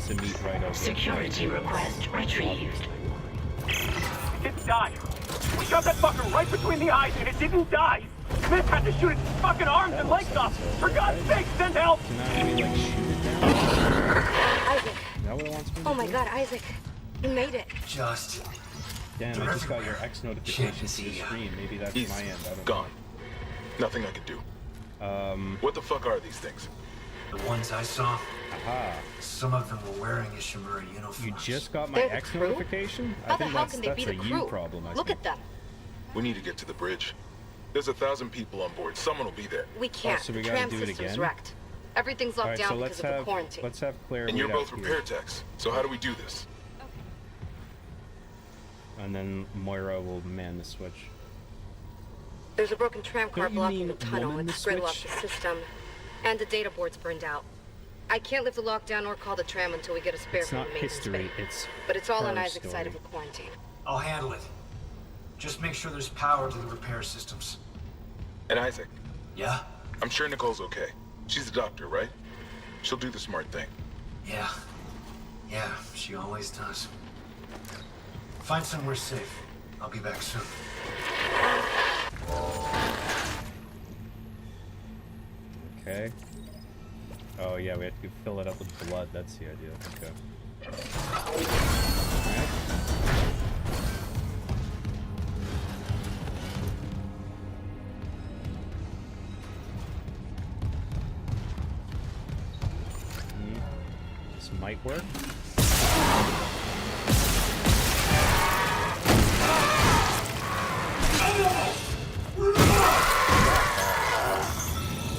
piece of meat right over. Security request retrieved. It didn't die. We shot that fucker right between the eyes and it didn't die. Smith had to shoot its fucking arms and legs off. For God's sake, send help! Can I maybe like shoot it down? Isaac. Is that what it wants me to Oh my do? God, Isaac. You made it. Just... Damn, I just got your X notification to the screen. Maybe that's He's my end. I don't gone. Nothing I can do. What the fuck are these things? The ones I saw, Aha. some of them were wearing Ishimura uniforms. You just got my They're the X crew? notification? How I the think hell that's, can they be that's the a crew? you problem. I Look think. at them. We need to get to the bridge. There's 1,000 people on board. Someone will be there. We can't. so we the gotta tram do it system's again? wrecked. Everything's locked Alright, down so because of the quarantine. let's have Claire And you're wait out both here. repair techs. So how do we do this? And then Moira will man the switch. There's a broken tram car Don't you blocking mean the tunnel. woman It's the griddled off switch? the system. And the data board's burned out. I can't lift the lockdown or call the tram until we get a spare It's from not the maintenance history, bay. it's But it's all on her Isaac's side of story. the quarantine. I'll handle it. Just make sure there's power to the repair systems. And Isaac, Yeah? I'm sure Nicole's okay. She's a doctor, right? She'll do the smart thing. Yeah. Yeah, she always does. Find somewhere safe. I'll be back soon. Okay. Oh yeah, we have to fill it up with blood. That's the idea. Okay. Alright. This might work.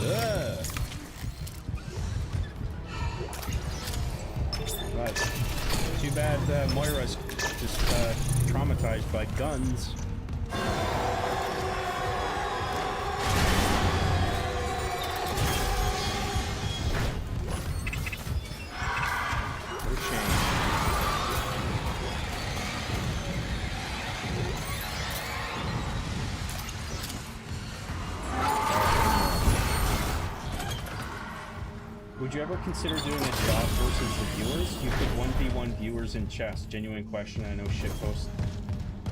Ugh. Right. Too bad Moira's just traumatized by guns. What a shame. Would you ever consider doing a job versus the viewers? You could 1v1 viewers in chess. Genuine question. I know shitpost.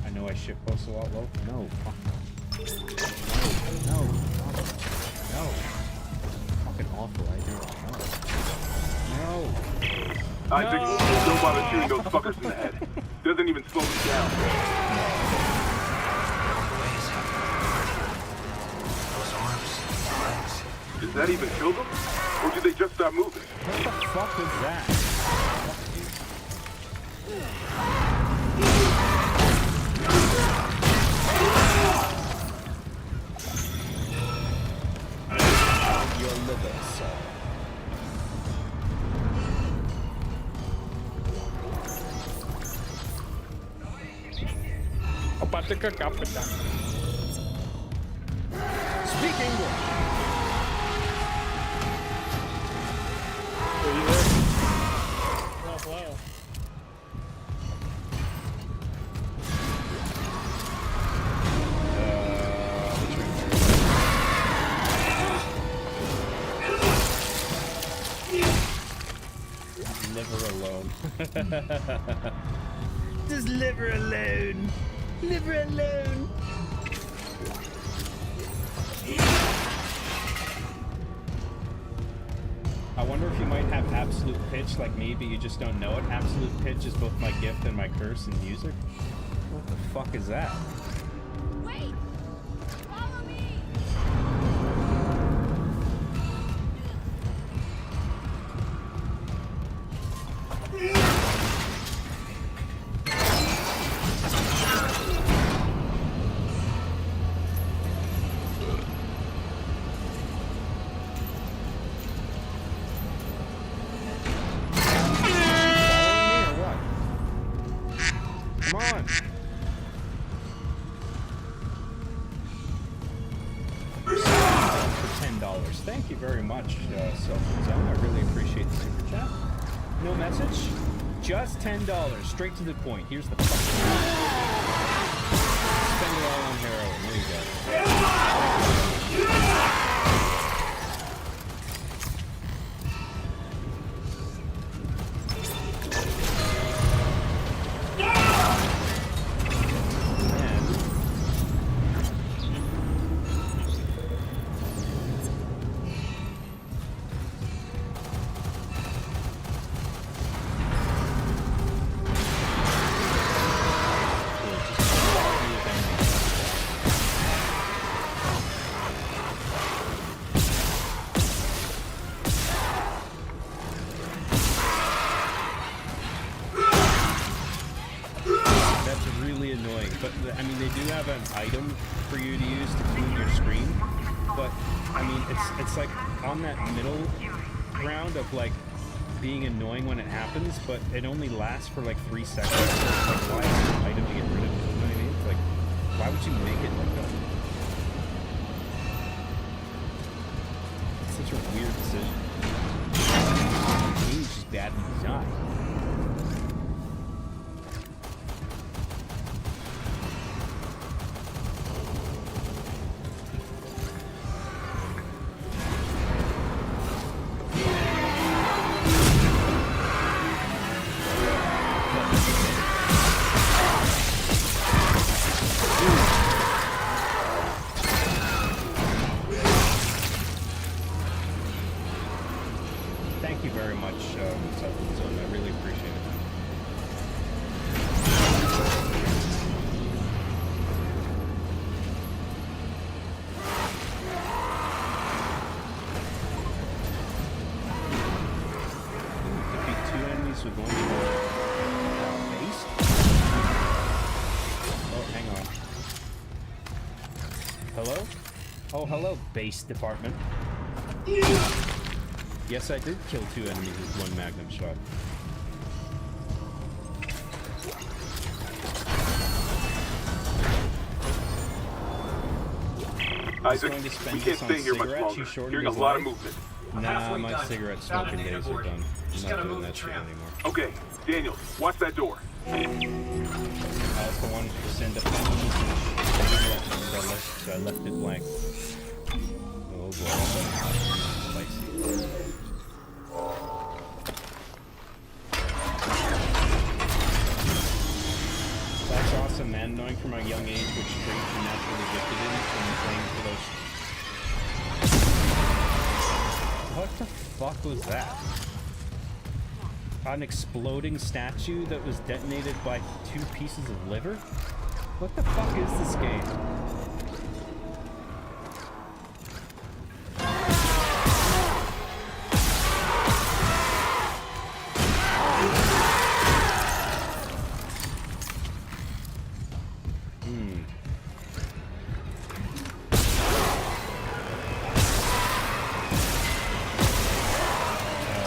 I know I shitpost a lot low. No. Fuck. No. No. No. Fucking awful. I do. No. Isaac, don't bother shooting those fuckers in the head. Doesn't even slow me down. Those arms, legs. Does that even kill them? Or did they just stop moving? What the fuck was that? Your liver, sir. Speak English. Wow. Liver alone. Just liver alone. Liver alone. I wonder if you might have absolute pitch like me, but you just don't know it. Absolute pitch is both my gift and my curse in music. What the fuck is that? Wait! Follow me! Come on. For $10. Thank you very much, Self-Zone. I really appreciate the super chat. No message. Just $10. Straight to the point. Here's the fucking spend it all on heroin. There you go. really annoying. But I mean, they do have an item for you to use to clean your screen. But I mean, it's like on that middle ground of like being annoying when it happens, but it only lasts for like 3 seconds. So it's like, why is it an item to get rid of it? You know what I mean? Like, why would you make it like that? It's such a weird decision. The game's just bad design. Thank you very much, Zone. I really appreciate it. Defeat 2 enemies with one base? Oh, hang on. Hello? Oh, hello, base department. Yes, I did kill 2 enemies with 1 magnum shot. Isaac, going to spend we can't this on stay here much cigarettes. longer. You shortened Hearing a his lot life? of movement. Nah, halfway my done. cigarette Found smoking the data days are board. done. Just I'm gotta not doing move that the shit tram. anymore. Okay, Daniel, watch that door. I also wanted to send a penny, and I didn't let me, so I left it blank. Oh boy, spicy. That's awesome, man. Knowing from a young age which trait you're naturally gifted in and playing for those. What the fuck was that? An exploding statue that was detonated by 2 pieces of liver? What the fuck is this game?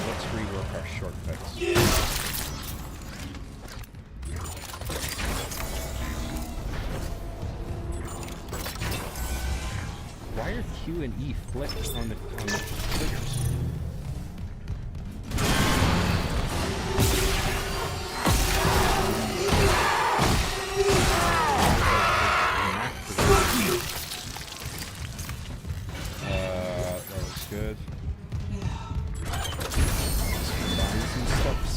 Let's rework our shortcuts. Why are Q and E flipped on the triggers? That looks good. Let's combine some stuffs.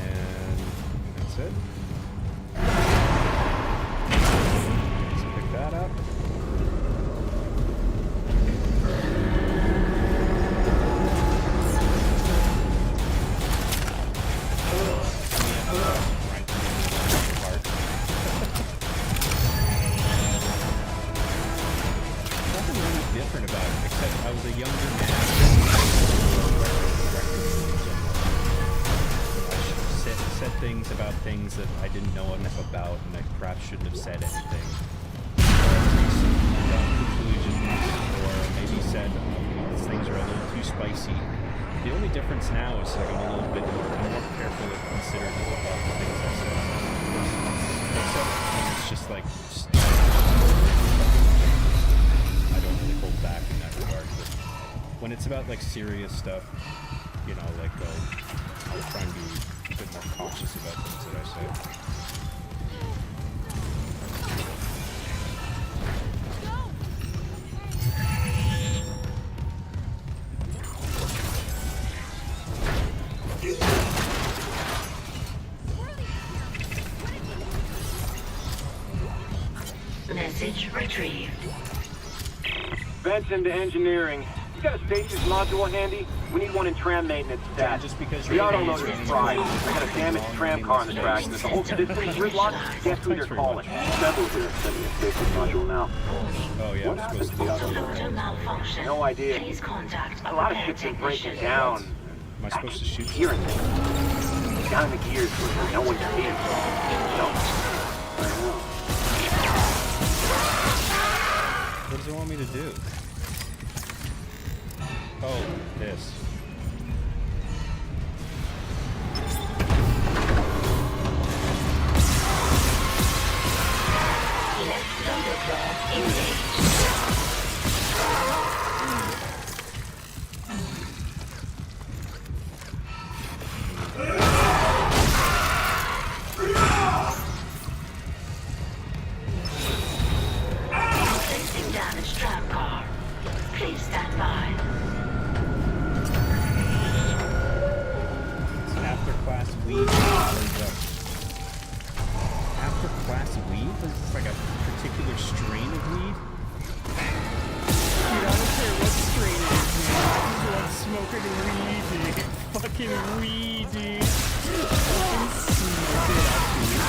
And that's it. Let's pick that up. Nothing really different about it, except I was a younger man. I said things about things that I didn't know enough about, and I perhaps shouldn't have said anything. Or conclusions, or maybe said these things are a little too spicy. The only difference now is like I'm a little bit more careful and considerate about the things I say. Except when it's just like, I don't really hold back in that regard. But when it's about like serious stuff, you know, like I'll try and be a bit more cautious about things that I say. Message retrieved. Vents into engineering. You got a stasis module handy? We need one in tram maintenance stat. Just because The you're auto paying loader's is fried. running We got a damaged tram car on the track. If the whole system's gridlocked, guess who they're calling? Several here sending a stasis module now. Oh yeah, What I'm happened supposed to to the auto do loader? Auto malfunction. No idea. Please contact A lot of shit's been breaking down. Am I supposed to shoot Hearing something? things. Down in the gears where no one sees. No. I know. What does it want me to do? Oh, this. Left loader door engaged. Replacing damaged tram car. Please stand by. It's after class weed. After class weed? Is this like a particular strain of weed? Dude, I don't care what strain it is, man. I just love smoking weed, dude. Fucking weed, dude. Fucking smoke it up, dude.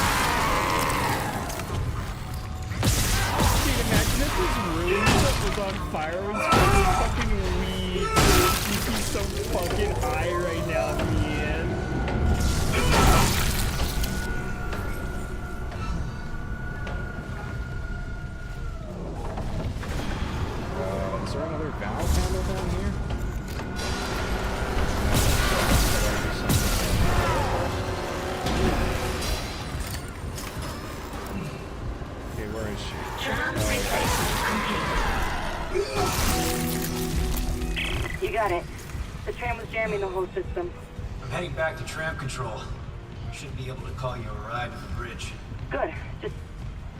Dude, imagine if this room was on fire with fucking weed, dude. You'd be so fucking high right now, man. Is there another valve handle down here? Okay, where is she? Tram replacement complete. You got it. The tram was jamming the whole system. I'm heading back to tram control. Should be able to call you a ride to the bridge. Good. Just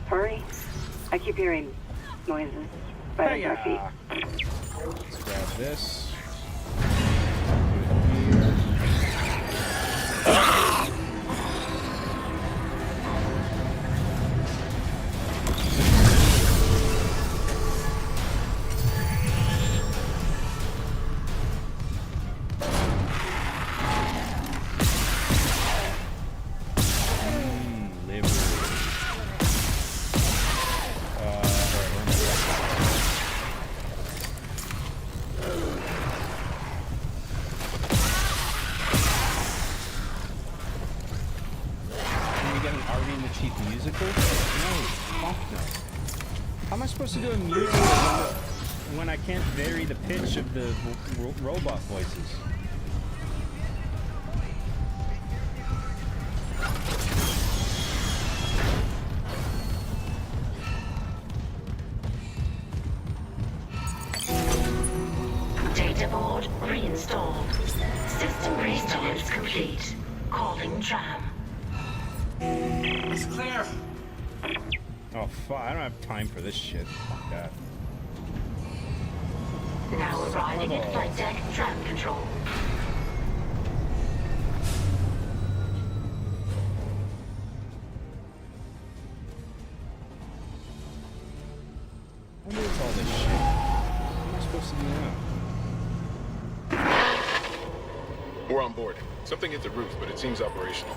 hurry. I keep hearing noises right under our feet. Let's grab this. Supposed to do a musical when I can't vary the pitch of the robot voices. Data board reinstalled. System restart complete. Calling tram. It's clear. Oh fuck, I don't have time for this shit. Fuck that. Now arriving at flight deck tram control. What is all this shit? What am I supposed to do now? We're on board. Something hit the roof, but it seems operational.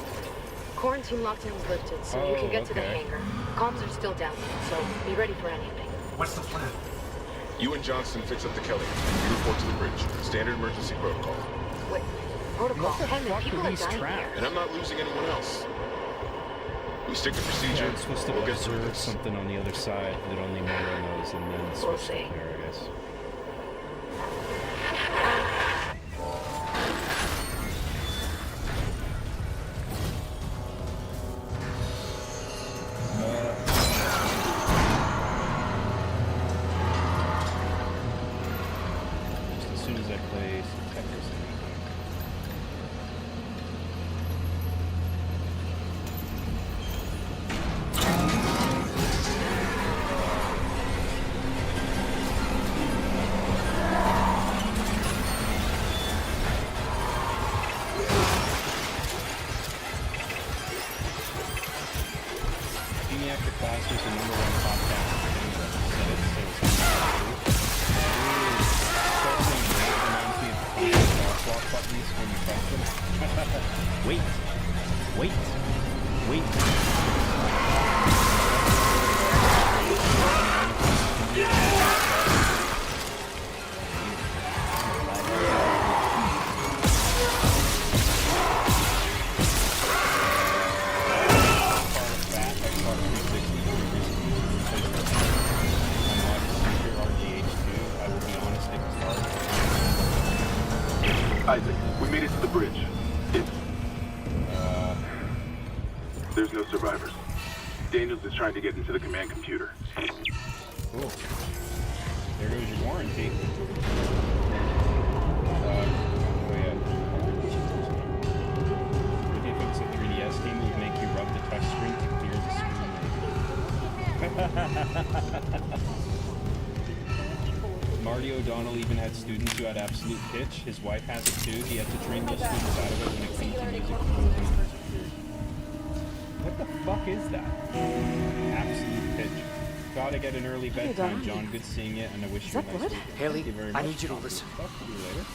Quarantine lockdown was lifted, so you can get to the okay. hangar. Comms are still down, so be ready for anything. What's the plan? You and Johnston fix up the Kelly. You report to the bridge. Standard emergency protocol. Wait, protocol? What the Henry, fuck people are are these dying traps? here. And I'm not losing anyone else. We stick to procedure. Yeah, it's supposed to we'll get through observe this. something on the other side that only Moira knows, and then We'll switch see. to there, I guess. Just as soon as I play some Tetris. After Class was the #1 podcast. Wait. Wait. Wait. Isaac, we made it to the bridge. It's... There's no survivors. Daniels is trying to get into the command computer. Cool. There goes your warranty. Oh yeah. What do you think it's a 3DS game that would make you rub the touchscreen to clear the screen? Marty O'Donnell even had students who had absolute pitch. His wife has it too. He had to train those students out of it when it came to music. What the fuck is that? Absolute pitch. Gotta get an early bedtime, John. Good seeing you, and I wish you a nice weekend. Haley, Thank you very I much. need you to listen. Talk to you later.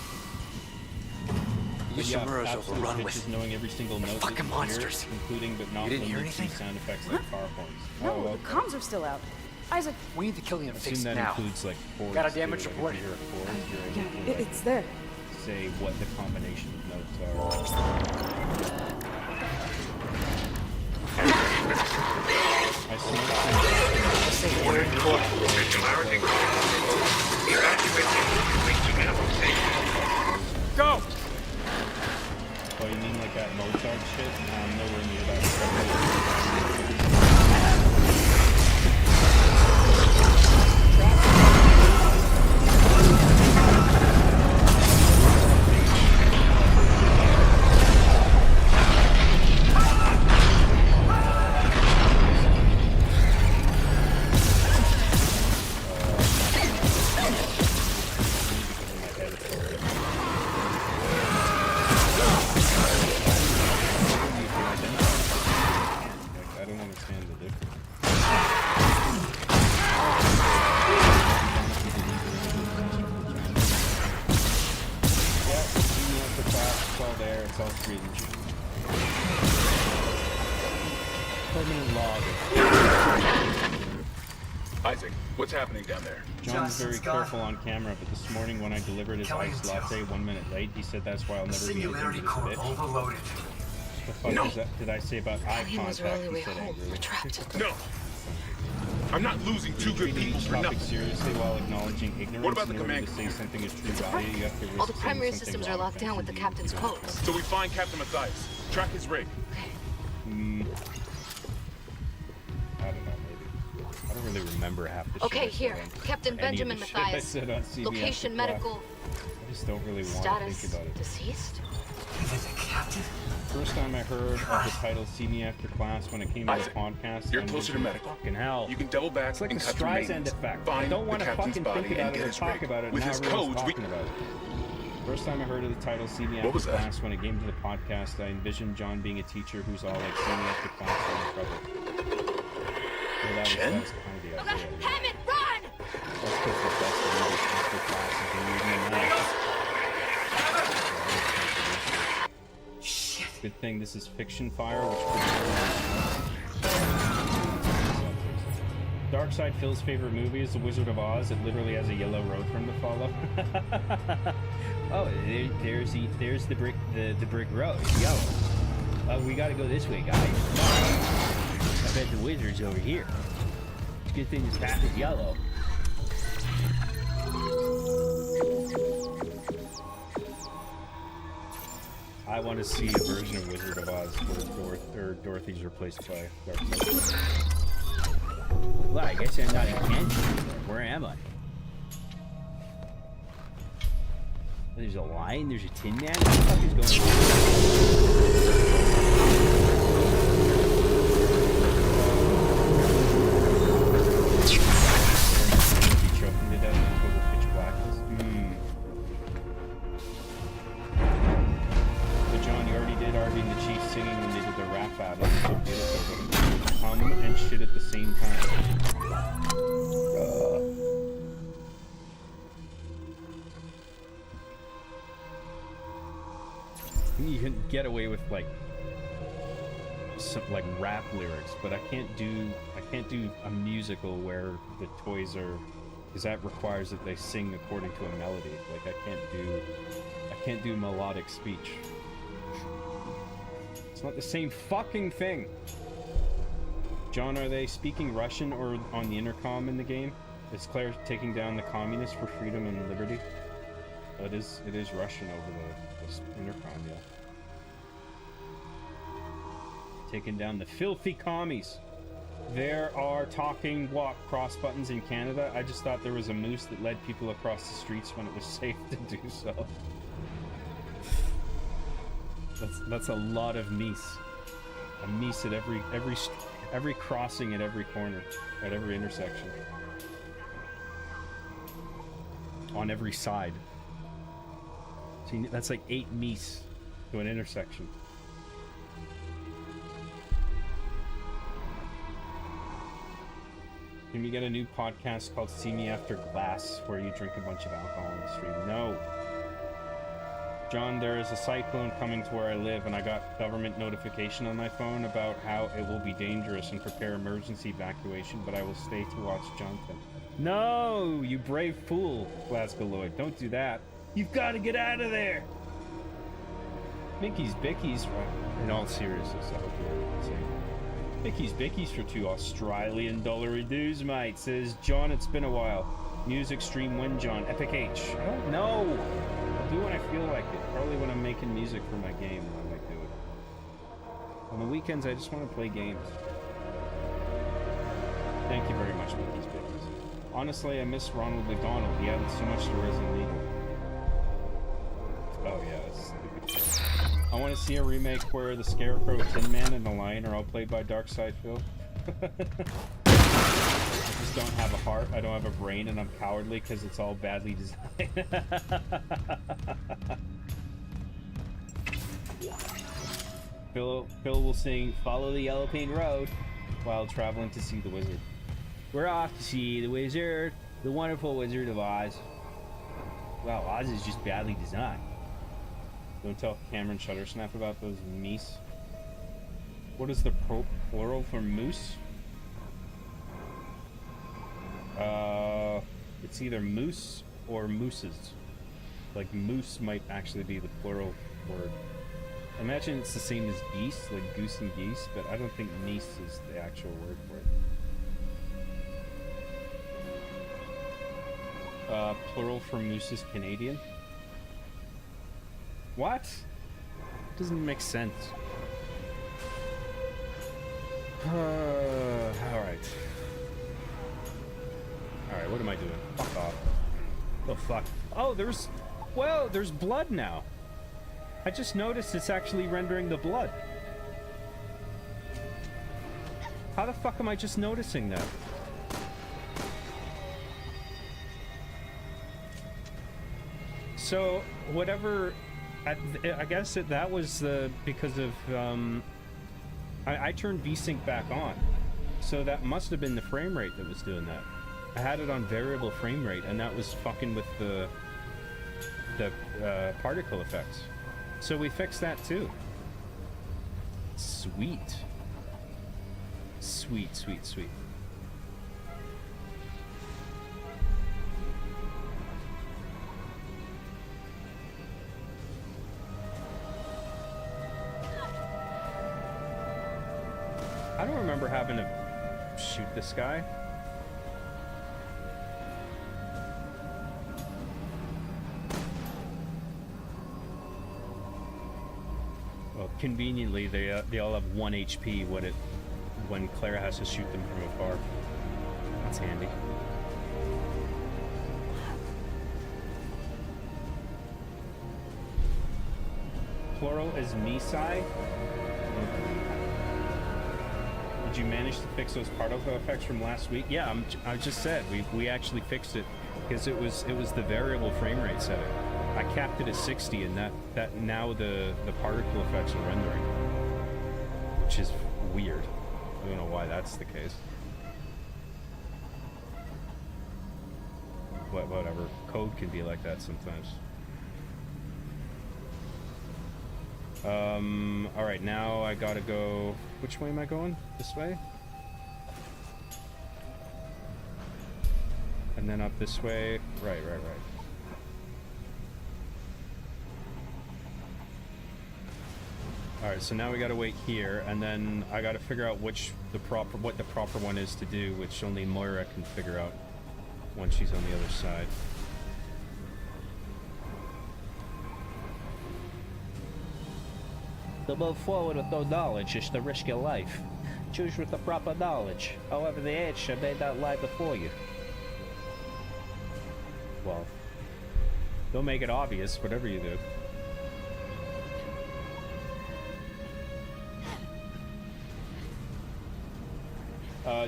These Shimura's overrun pitch with is knowing every single note fucking that you monsters. hear, including but not You didn't hear limited to anything? sound effects like car horns. No, Oh, the comms are still out. Isaac, We need the killing and I fix assume it that now. includes like chords. Got a too, damage like, report? If you hear a chord, you're yeah, able to, like, it's there. say what the combination of notes are. I smoked some. Say the word core. Go! Oh, you mean like that Mozart shit? No, I'm nowhere near that. I don't understand the difference. Yeah, you have the class, it's all there, it's all treated. Permanent log. Isaac, what's happening down there? John's very Justin's gone. careful on camera, but this morning when I delivered his Killing iced him too. latte 1 minute late, he said that's why I'll The never be able to singularity this core bitch. overloaded. The fuck No. is that, did I say about eye Alien was our contact? only way He said home. angrily. We're trapped. No! I'm not losing two good Treating people each for topic nothing. seriously while acknowledging ignorance. What about the in order command to say something is true value, you have to risk All the saying primary something systems are wrong locked down with the offensively. captain's codes. So we find Captain Matthias. Track his rig. I don't know, maybe. I don't really remember half the Okay, shit I here. said. Captain Any of Benjamin the shit I Matthias. said on CBS Location Black. medical I just don't really want to status think about it. deceased. Even the captain? First time I heard of the title "See Me After Class" when it came to the Isaac, podcast. you're and closer to medical. Fucking hell. You can double back It's like and the cut through Streisand maintenance. effect. I Find don't the want to captain's fucking body think and about get it or his talk rig. about it. With Now his everyone's codes, we talking about it. First time I heard of the title "See Me What After was that? Class" when it came to the podcast, I envisioned John being a teacher who's all like, "See me after class, I'm in trouble." Well, that was Jen? kind of the idea. Hammond, run! That's because the best movies after class is the movie night. Shit. Good thing this is Fiction Fire, which Darkseid Phil's favorite movie is The Wizard of Oz. It literally has a yellow road for him to follow. Oh, there's the brick road. Yo, we gotta go this way, guys. I bet the wizard's over here. Good thing this path is yellow. I want to see a version of Wizard of Oz where Dorothy's replaced by Darkseid. Well, I guess I'm not in Kansas. Where am I? There's a lion, there's a Tin Man. What the fuck is going on? Be choking to death in total pitch blackness. But John, you already did Arby and the Chiefs singing when they did the rap battle. It was so beautiful. Hum and shit at the same time. You can get away with like some like rap lyrics, but I can't do a musical where the toys are, because that requires that they sing according to a melody. Like I can't do melodic speech. It's not the same fucking thing. John, are they speaking Russian or on the intercom in the game? Is Claire taking down the communists for freedom and liberty? Oh, it is Russian over the intercom, yeah. Taking down the filthy commies. There are talking walk cross buttons in Canada. I just thought there was a moose that led people across the streets when it was safe to do so. That's a lot of meese. A meese at every crossing, at every corner, at every intersection. On every side. See, that's like 8 meese to an intersection. Can we get a new podcast called See Me After Glass, where you drink a bunch of alcohol on the street? No. John, there is a cyclone coming to where I live, and I got government notification on my phone about how it will be dangerous and prepare emergency evacuation, but I will stay to watch Jonathan. No, you brave fool, Glasgow Lloyd. Don't do that. You've got to get out of there. Mickey's Bickies, in all seriousness, I hope you're saying. Mickey's Bickies for 2 Australian dollary dues, mate. Says, John, it's been a while. Music stream when, John? Epic H. I don't know. I'll do when I feel like it. Probably when I'm making music for my game, I might do it. On the weekends, I just want to play games. Thank you very much, Mickey's Bickies. Honestly, I miss Ronald McDonald. He added so much to Resident Evil. Oh, yeah, that's stupid. I want to see a remake where the Scarecrow, Tin Man, and the Lion are all played by Darkseid Phil. I just don't have a heart, I don't have a brain, and I'm cowardly because it's all badly designed. Phil will sing Follow the Yellow Paint Road while traveling to see the wizard. We're off to see the wizard, the wonderful Wizard of Oz. Wow, Oz is just badly designed. Don't tell Cameron Shuttersnap about those meese. What is the plural for moose? It's either moose or mooses. Like moose might actually be the plural word. I imagine it's the same as geese, like goose and geese, but I don't think meese is the actual word for it. Plural for moose is Canadian. What? Doesn't make sense. Alright. Alright, what am I doing? Fuck off. Oh, fuck. Oh, there's blood now. I just noticed it's actually rendering the blood. How the fuck am I just noticing that? So, whatever... I guess that was because of... I turned VSync back on. So that must have been the frame rate that was doing that. I had it on variable frame rate, and that was fucking with the particle effects. So we fixed that too. Sweet. Sweet, sweet, sweet. I don't remember having to shoot this guy. Well, conveniently, they all have 1 HP when Claire has to shoot them from afar. That's handy. Plural is Misai. Did you manage to fix those particle effects from last week? Yeah, I just said we actually fixed it because it was the variable frame rate setting. I capped it at 60, and that now the particle effects are rendering, which is weird. I don't know why that's the case. Whatever, code can be like that sometimes. Alright, now I gotta go... Which way am I going? This way? And then up this way. Right. Alright, so now we gotta wait here, and then I gotta figure out what the proper one is to do, which only Moira can figure out once she's on the other side. To move forward with no knowledge is to risk your life. Choose with the proper knowledge. However, the answer may not lie before you. Well, don't make it obvious, whatever you do.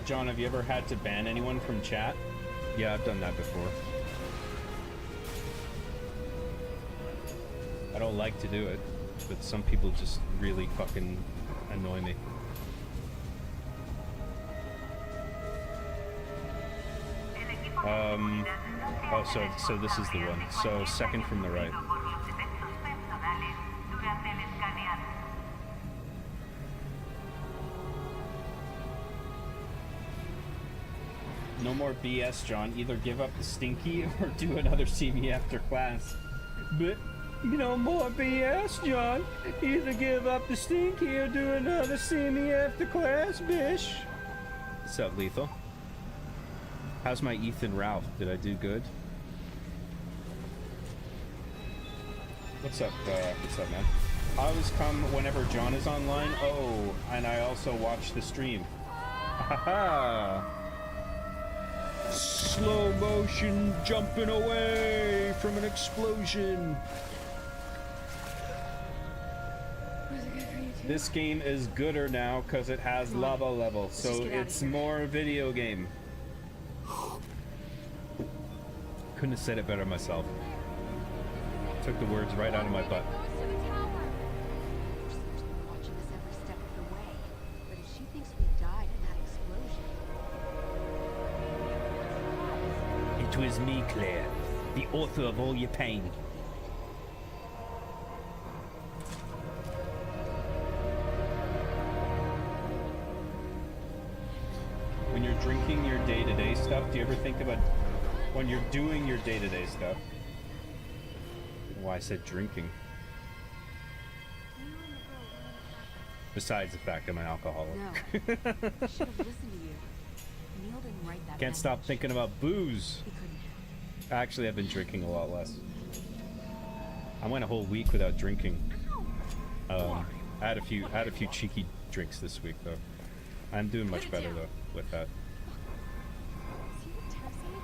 John, have you ever had to ban anyone from chat? Yeah, I've done that before. I don't like to do it, but some people just really fucking annoy me. Oh, so this is the one. So second from the right. No more BS, John. Either give up the stinky or do another see me after class. But no more BS, John. Either give up the stinky or do another see me after class, bish. What's up, Lethal? How's my Ethan Ralph? Did I do good? What's up, man? I always come whenever John is online. Oh, and I also watch the stream. Haha! Slow motion jumping away from an explosion. This game is gooder now because it has lava level, so it's more video game. Couldn't have said it better myself. Took the words right out of my butt. Watching us every step of the way, but if she thinks we died in that explosion. It was me, Claire, the author of all your pain. When you're drinking your day-to-day stuff, do you ever think about when you're doing your day-to-day stuff? Why I said drinking. Besides the fact I'm an alcoholic. No. Should have listened to you. Neil didn't write that. Can't stop thinking about booze. He couldn't. Actually, I've been drinking a lot less. I went a whole week without drinking. I had a few cheeky drinks this week though. I'm doing much better though with that. See what Tara said?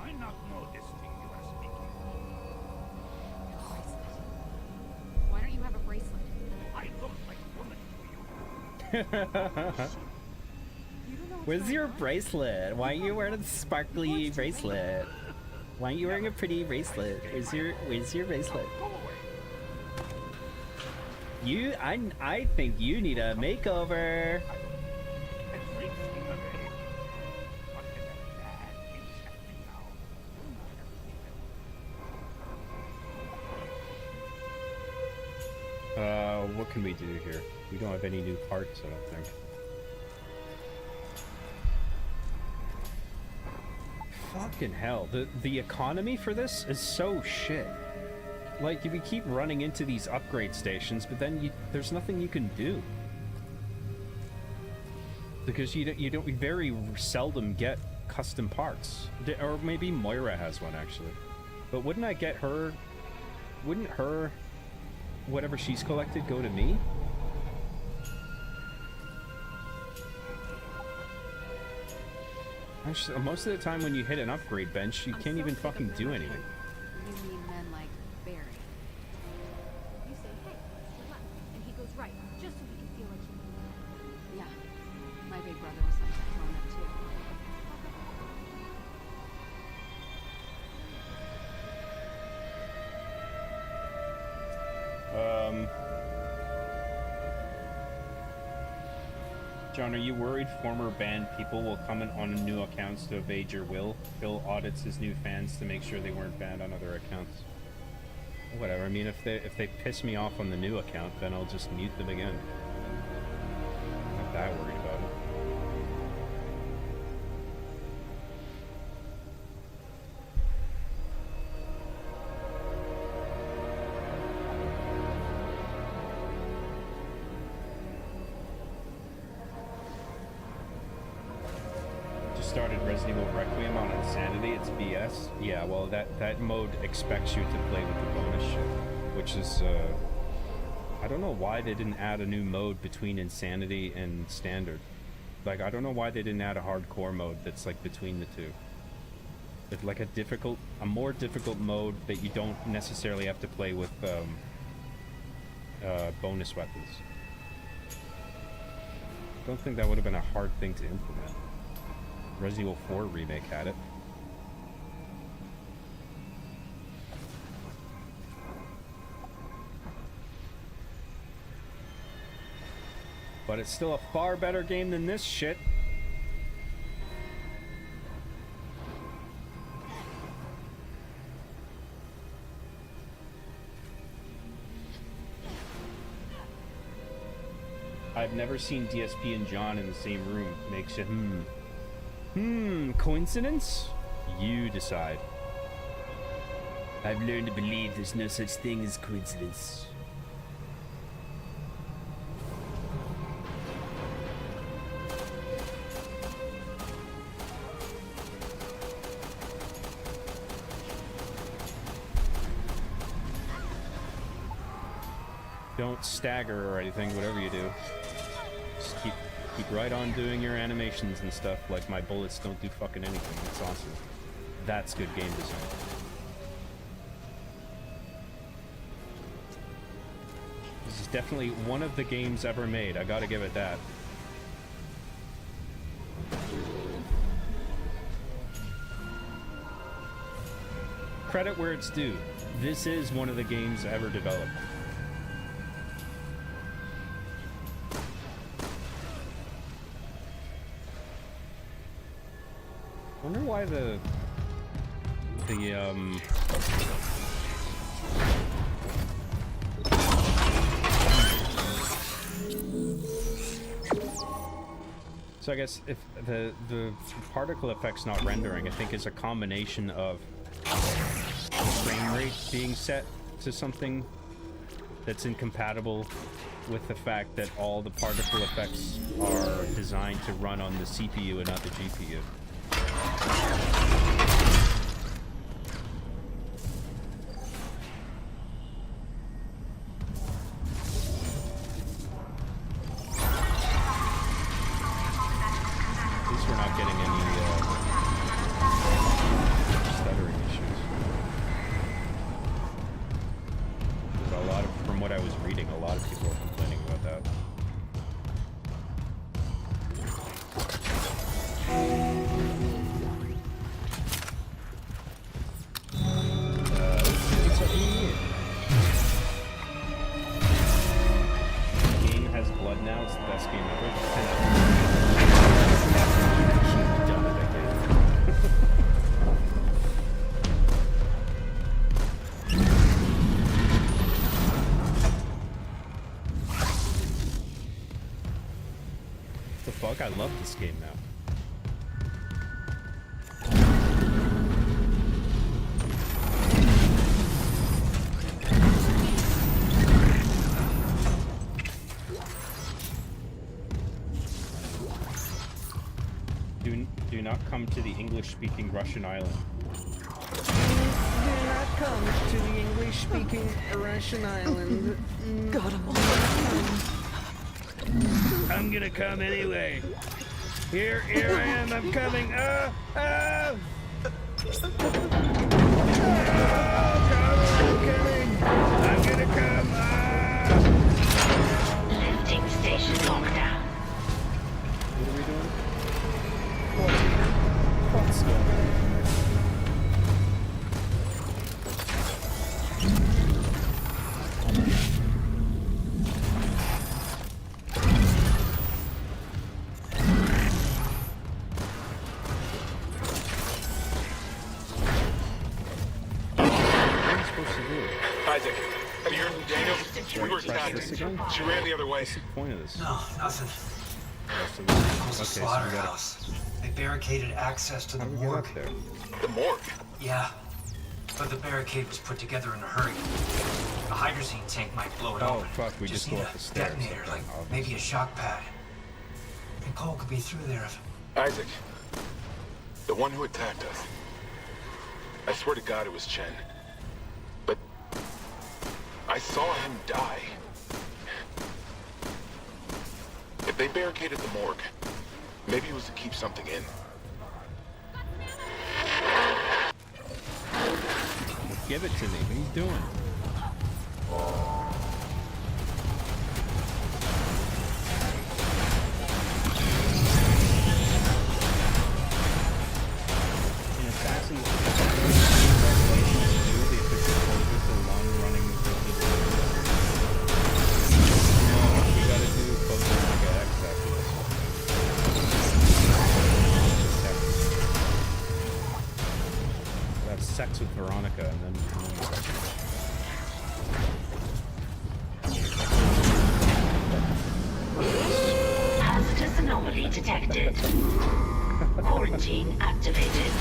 I not know this thing you are speaking. Bracelet. Why don't you have a bracelet? I look like a woman to you. Where's your bracelet? Why are you wearing a sparkly bracelet? Why aren't you wearing a pretty bracelet? Where's your bracelet? I think you need a makeover. What can we do here? We don't have any new parts, I don't think. Fucking hell, the economy for this is so shit. Like, we keep running into these upgrade stations, but then there's nothing you can do. Because you don't very seldom get custom parts. Or maybe Moira has one, actually. But wouldn't I get her... Wouldn't her... whatever she's collected go to me? Actually, most of the time when you hit an upgrade bench, you can't even fucking do anything. You mean men like Barry? You say, hey, to left, and he goes right, just so he can feel like he... Yeah, my big brother was like that growing up too. John, are you worried former banned people will come in on new accounts to evade your will? Phil audits his new fans to make sure they weren't banned on other accounts. Whatever. I mean, if they piss me off on the new account, then I'll just mute them again. I'm not that worried about it. Started Resident Evil Requiem on Insanity, it's BS. Yeah, well, that mode expects you to play with the bonus shit, which is, I don't know why they didn't add a new mode between Insanity and Standard. Like, I don't know why they didn't add a hardcore mode that's, like, between the two. It's like a more difficult mode that you don't necessarily have to play with, bonus weapons. I don't think that would have been a hard thing to implement. Resident Evil 4 Remake had it. But it's still a far better game than this shit. I've never seen DSP and John in the same room. Makes you coincidence? You decide. I've learned to believe there's no such thing as coincidence. Don't stagger or anything, whatever you do. Just keep right on doing your animations and stuff. Like, my bullets don't do fucking anything. It's awesome. That's good game design. This is definitely one of the games ever made. I gotta give it that. Credit where it's due. This is one of the games ever developed. I wonder why so I guess if the particle effect's not rendering, I think is a combination of the frame rate being set to something that's incompatible with the fact that all the particle effects are designed to run on the CPU and not the GPU. At least we're not getting any stuttering issues. There's a lot of, from what I was reading, a lot of people are complaining about that. The game has blood now. It's the best game ever. 10 out of 10. Done it again. The fuck? I love this game now. Do not come to the English-speaking Russian island. Do not come to the English-speaking Russian island. God, I'm gonna come anyway. Here I am. I'm coming. God, I'm coming. I'm gonna come. Lifting station lockdown. What are we doing? What's going on? What am I supposed to do? Isaac, have you heard from Daniels? We were Press this attacked. again? She ran the other way. What's the point of this? No, nothing. Rest of It was a okay, so we gotta slaughterhouse. They barricaded access to the how do we get morgue. up there? The morgue. Yeah, but the barricade was put together in a hurry. A hydrazine tank might blow it Oh open. fuck, we just go need up the a stairs. detonator, Okay, like obvious. maybe a shock pad. Nicole could be through there if... Isaac, the one who attacked us. I swear to God it was Chen. But I saw him die. If they barricaded the morgue, maybe it was to keep something in. Give it to me. What are you doing? In Assassin's Revelations 2, they took the closure for long-running we gotta do Code Veronica X after this one. We'll have sex with Veronica and then Hazardous anomaly detected. Quarantine activated.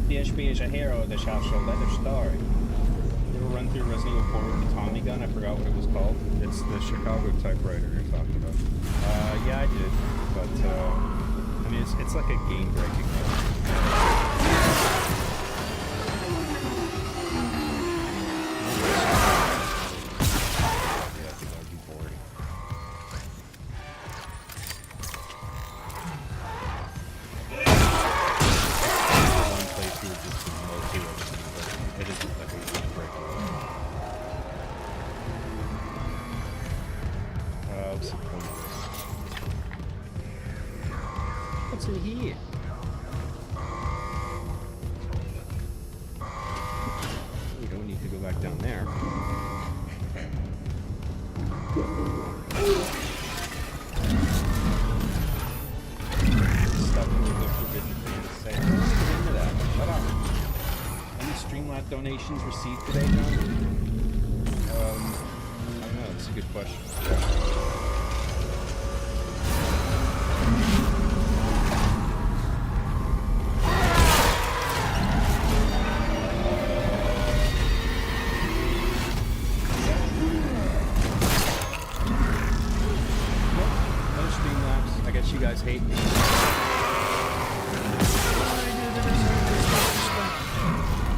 DHB is a hero, this house shall let a story. You ever run through Resident Evil 4 with the Tommy gun? I forgot what it was called. It's the Chicago typewriter you're talking about. Yeah, I did. But, I mean, it's like a game-breaking yeah, I think that would be boring. One playthrough would just be mostly Resident Evil. It isn't like a game-breaking one. What's the point of this? What's in here? We don't need to go back down there. Stuff in the forbidden thing to say. I don't want to get into that. Shut up. Any Streamlab donations received today, John? I don't know. That's a good question. No Streamlabs. I guess you guys hate me.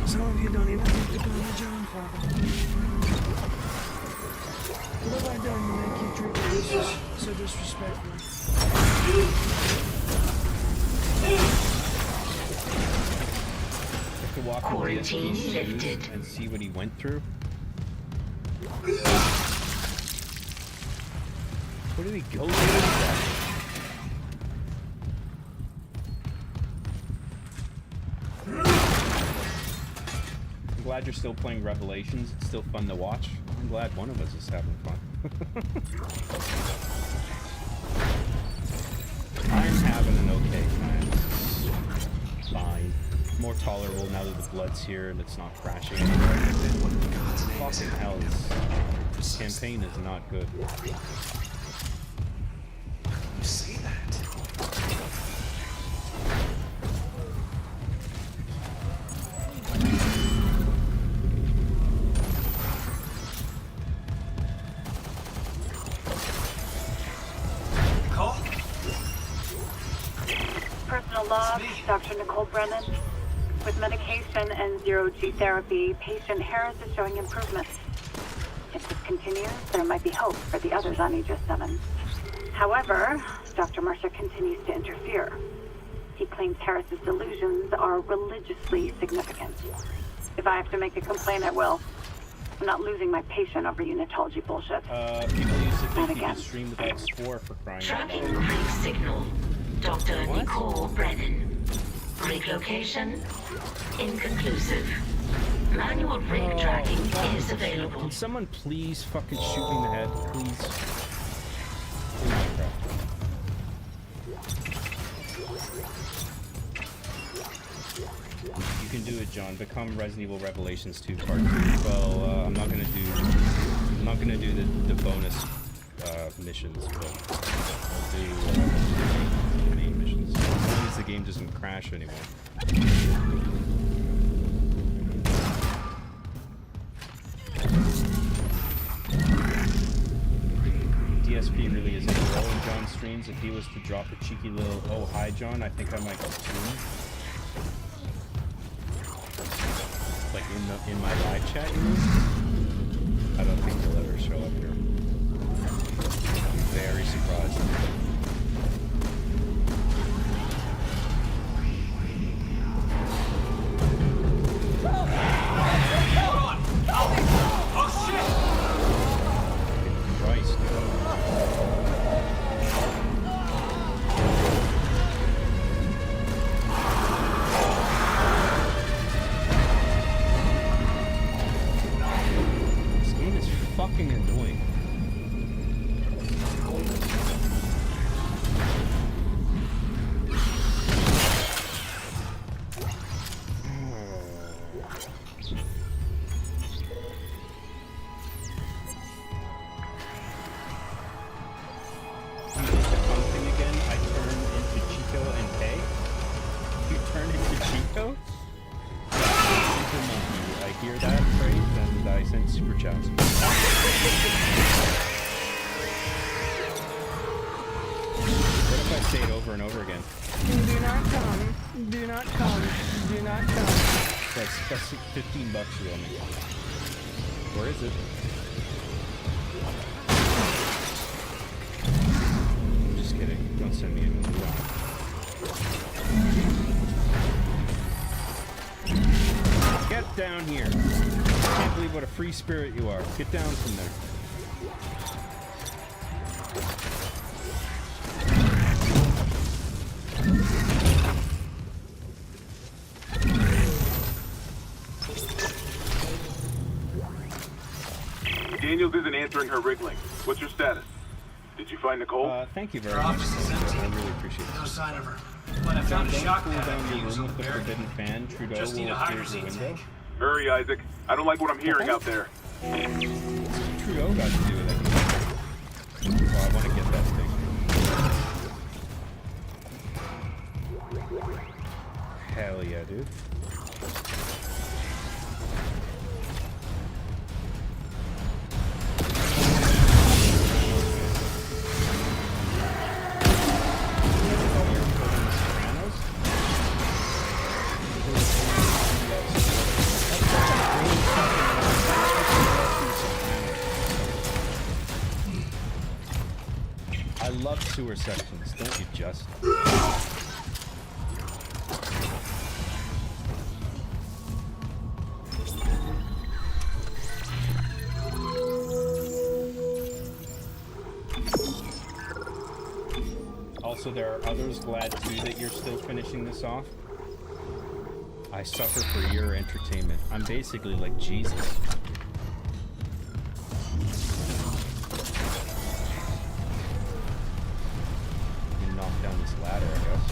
Some of you don't even think to go on the John Father. What have I done to make you treat me so disrespectfully? Have to walk into Quarantine DSP's shoes lifted. and see what he went through. Where did he go? I'm glad you're still playing Revelations. It's still fun to watch. I'm glad one of us is having fun. I'm having an okay time. It's fine. More tolerable now that the blood's here and it's not crashing anymore. Fucking hell, this campaign is not good. You say that. Nicole? Personal log, Dr. Nicole Brennan. With medication and zero-G therapy, patient Harris is showing improvement. If this continues, there might be hope for the others on Aegis 7. However, Dr. Mercer continues to interfere. He claims Harris's delusions are religiously significant. If I have to make a complaint, I will. I'm not losing my patient over unitology bullshit. People used to think Not you again. could stream without Spore for crying out Tracking loud. brief signal. Dr. What? Nicole Brennan. Rig location inconclusive. Manual rig tracking is available. Can someone please fucking shoot me in the head, please? In Minecraft. You can do it, John. Become Resident Evil Revelations 2 Part 2. Well, I'm not gonna do the bonus missions, but I'll do the main missions. As long as the game doesn't crash anymore. DSP really isn't a role in John's streams. If he was to drop a cheeky little "Oh hi John," I think I might go tune. Like in my live chat, you mean? I don't think he'll ever show up here. I'm very surprised. Christ, this game is fucking annoying. Super chats. What if I say it over and over again? Do not come. Do not come. Do not come. That's $15 you owe me. Where is it? I'm just kidding. Don't send me anything. Get down here. I can't believe what a free spirit you are. Get down from there. Daniels isn't answering her rig link. What's your status? Did you find Nicole? Thank you very Her much. office is empty. I really appreciate it. No sign of her. But I found a Don't shotgun cool down at your Hughes room on with the barricade. forbidden fan. Trudeau Just need will a appear the hydrazine window. tank. Hurry, Isaac. I don't like what I'm hearing out there. What's Trudeau got to do with it? Oh, I want to get that thing. Hell yeah, dude. I love sewer sections, don't you, Just? Also, there are others glad too that you're still finishing this off. I suffer for your entertainment. I'm basically like Jesus. You knock down this ladder, I guess.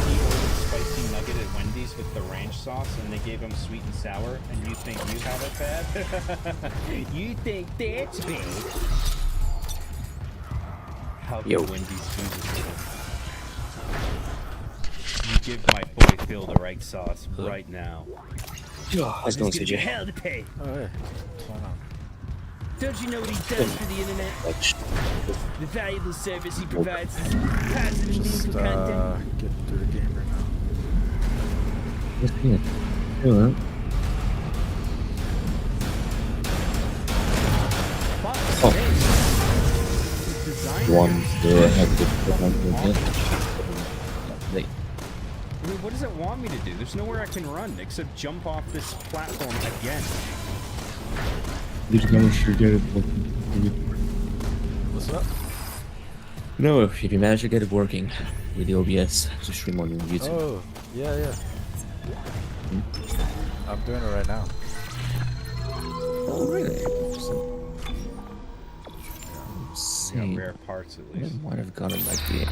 He ordered spicy nugget at Wendy's with the ranch sauce, and they gave him sweet and sour, and you think you have it bad? You think that's bad? How can Wendy's do this to him? You give my boy Phil the right sauce right now. How's it going, CJ? Hell to pay. Oh, yeah. What's going on? Don't you know what he does for the internet? The valuable service he provides is positive and meaningful content. Get through the game right now. I mean, what does it want me to do? There's nowhere I can run except jump off this platform again. What's up? No, if you manage to get it working with the OBS to stream on YouTube. Oh, yeah. I'm doing it right now. Oh, really? We got rare parts at least. I might have gotten like the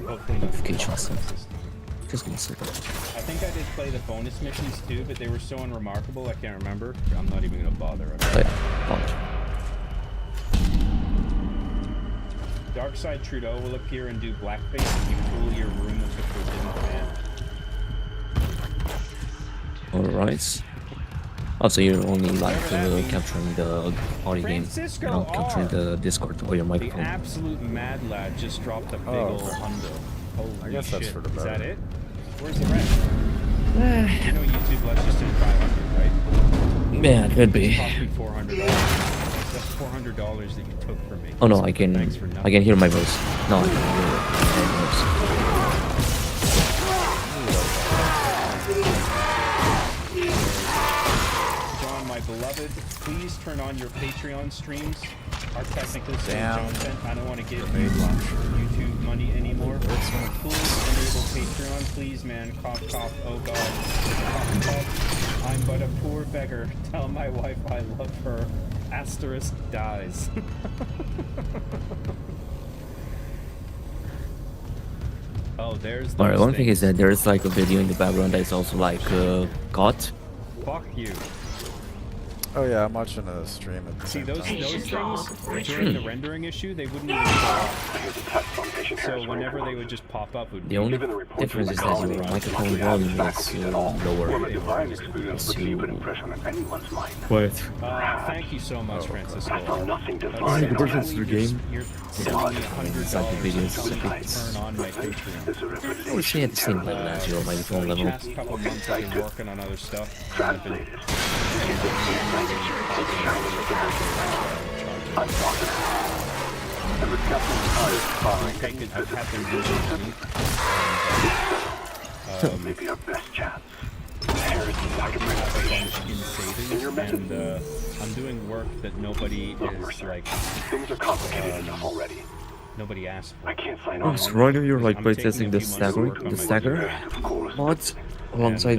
Hopefully notification or something. Just gonna say that. I think I did play the bonus missions too, but they were so unremarkable I can't remember. I'm not even gonna bother. Darkside Trudeau will appear and do blackface if you fool your room with the forbidden fan. Alright. Also, you're only like capturing the audio game, you're not capturing the Discord or your microphone. The absolute mad lad just dropped a big ol' hundo. Holy I guess shit. that's for the better. Is that it? Where's the rest? You know YouTube lets just in 500, right? Yeah, it could be. It cost me $400. That's $400 that you took from me. Oh no, So I can thanks for nothing. I can hear my voice. No, I can hear my voice. John, my beloved, please turn on your Patreon streams. Our technical Damn. John, I don't want to give YouTube money anymore. Please enable Patreon, please, man. Cough, cough. Oh God. Cough, cough. I'm but a poor beggar. Tell my wife I love her. Asterisk dies. Oh, there's the. Alright, one thing is that there's like a video in the background that is also like cut. Fuck you. Oh yeah, I'm watching a stream at the See same those time. things during the rendering issue, they wouldn't even show up. So whenever they would just pop up, would The only difference is that your microphone volume is lower. What? Thank you so much, Francisco. The difference in the game. You're sending me It's like the videos. so that I can turn on my Patreon. I would say at the same level as your microphone level. The past couple months I've been working on other stuff. I've been Maybe our best chance. and I'm doing work that nobody is like. Things are complicated enough already. Nobody asked for. I can't sign Oh, on. so right now you're like playtesting the stagger mods alongside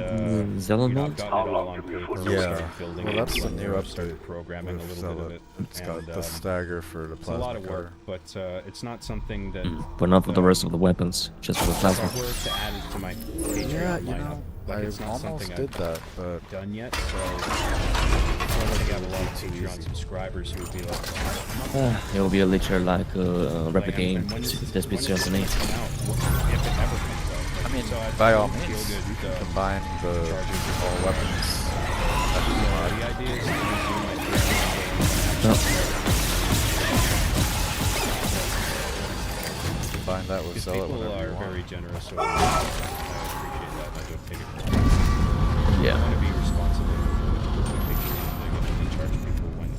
Zealot mods? Yeah, well that's the new update programming a with little bit of Zealot. it. It's got the And, stagger for the It's a plasma lot of work, cutter. but it's not something that. But not for the rest of the weapons, just for the If plasma. I were to add it to my Patreon Yeah, you lineup, know, like, I it's not almost something did I've that, but done yet, so I think I have a lot of Patreon subscribers who would be like, It will be a literal like replica game. and when is That's been 2008. if it ever comes out. I mean, So by all feel means, good, you can combine the all weapons. the idea is to do my Combine that with because Zealot people whenever are you want. very generous, so I appreciate that. I don't take it for granted. Yeah. I want to be responsible with my Patreon. Like, I only charge people when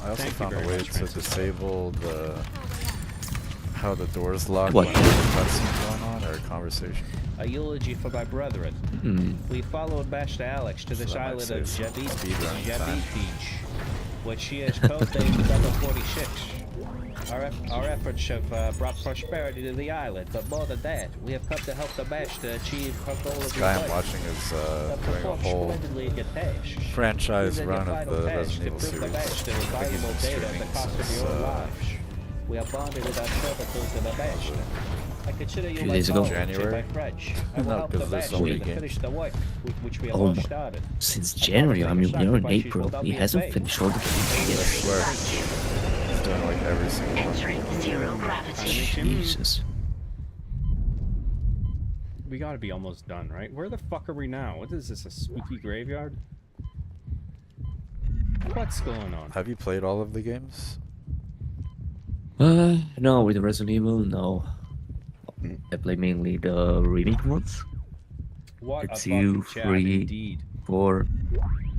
I also Thank you found a very way much, to Francisco. disable the how the doors lock What? when there's a cutscene going on or a conversation. A eulogy for my brethren. We followed Bashta Alex to the So that might island save of some Jebit speedrun time. Beach, which she has codenamed Number 46. Our efforts have brought prosperity to the island, but more than that, we have come to help the Bashta achieve her goal This of guy I'm life. watching is To doing a perform whole splendidly in your task. franchise Use run your of vital the task Resident Evil to prove the series. Bashta I with think he's valuable been data at streaming the cost of since your own lives. We are bonded with our servitude to the Bashta. I consider you Few my days ago. father, January? my French. I will No, help the 'cause there's so Bashta many to games. finish the work which we have Oh all my- started. Since January, I mean we're in April. He hasn't finished all the games I yet. swear. He's doing like every single one. Entering zero gravity. Jesus. We gotta be almost done, right? Where the fuck are we now? What is this, a spooky graveyard? What's going on? Have you played all of the games? No, with the Resident Evil, no. I play mainly the remake ones. What a 2, fucking chat, 3, indeed. 4.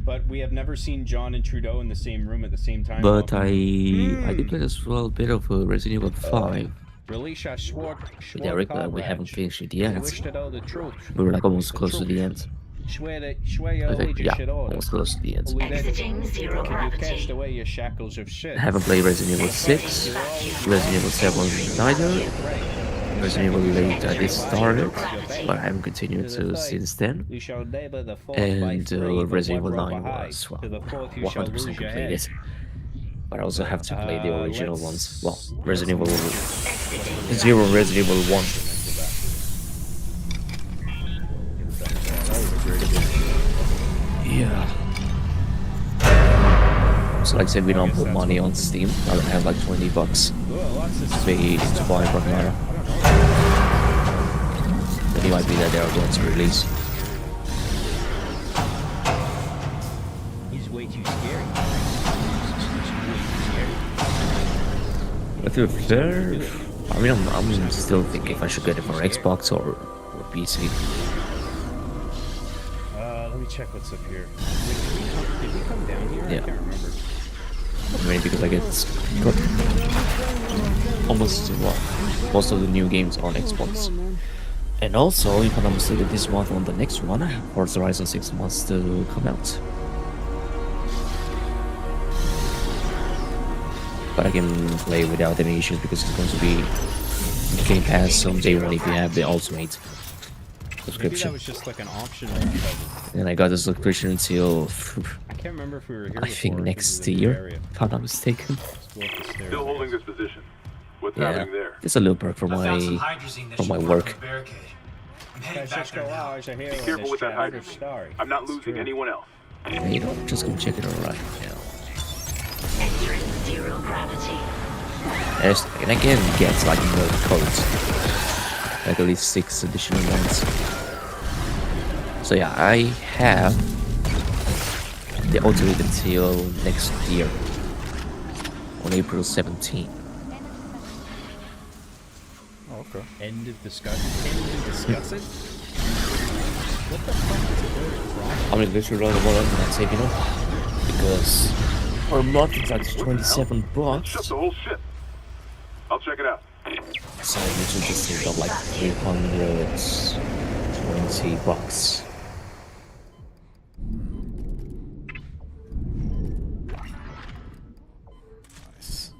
But we have never seen John and Trudeau in the same room at the same time. But I did play as well a bit of Resident Evil 5. Release our sword. With Eric, but we haven't finished it yet. Wish to know the truth. We were like almost close to the end. Swear I your think, allegiance yeah, should order. almost close to the end. Only then Exiting zero can you cast gravity. away your shackles of shit. I haven't played Resident Evil 6, Resident Evil 7 neither. Resident Evil 8 I did start it, but I haven't continued to since then. You shall labor the fourth by And three, but Resident Evil one 9 rope high. was, well, To the fourth you shall 100% lose your head. completed. But I also have to play the original let's- ones. Well, Resident Evil 0, Resident Evil 1. Yeah. So like I said, we don't put money on Steam. I don't have like 20 bucks to pay to buy Ragnarok. But it might be that they are going to release. He's way too scary. But to be fair, I mean, I'm still thinking if I should get it for Xbox or PC. Let me check what's up here. Did we come down here? Yeah. I can't remember. I mean, because like it's got almost most of the new games on Xbox. And also, if I'm not mistaken, this month on the next one, Forza Horizon 6 months to come out. But I can play without any issues because it's going to be Game Pass on day one if you have the Ultimate Maybe that subscription. was just like an optional. And I got the subscription until I can't remember if we were here I think before, next this is a new year, area. if I'm not mistaken. Let's go up the stairs. Still holding this position. What's Yeah, happening there? it's a little perk for I found some my hydrazine that for should my work work. on the barricade. I'm heading back Francisco there now. Lars, a hero Be in careful this with that chapter hydrazine. story. I'm not It's losing true. anyone else. You know, just go check it out right now. Entering zero gravity. And I can get like more codes, like at least 6 additional ones. So yeah, I have the ultimate until next year on April 17th. Oh, okay. End of discussion. End of discussing. What the fuck is going wrong? I'm literally running one on that save, you know, because per month it's like 27 Shut bucks. the whole ship. I'll check it out. So I literally just saved up like 320 bucks. Nice.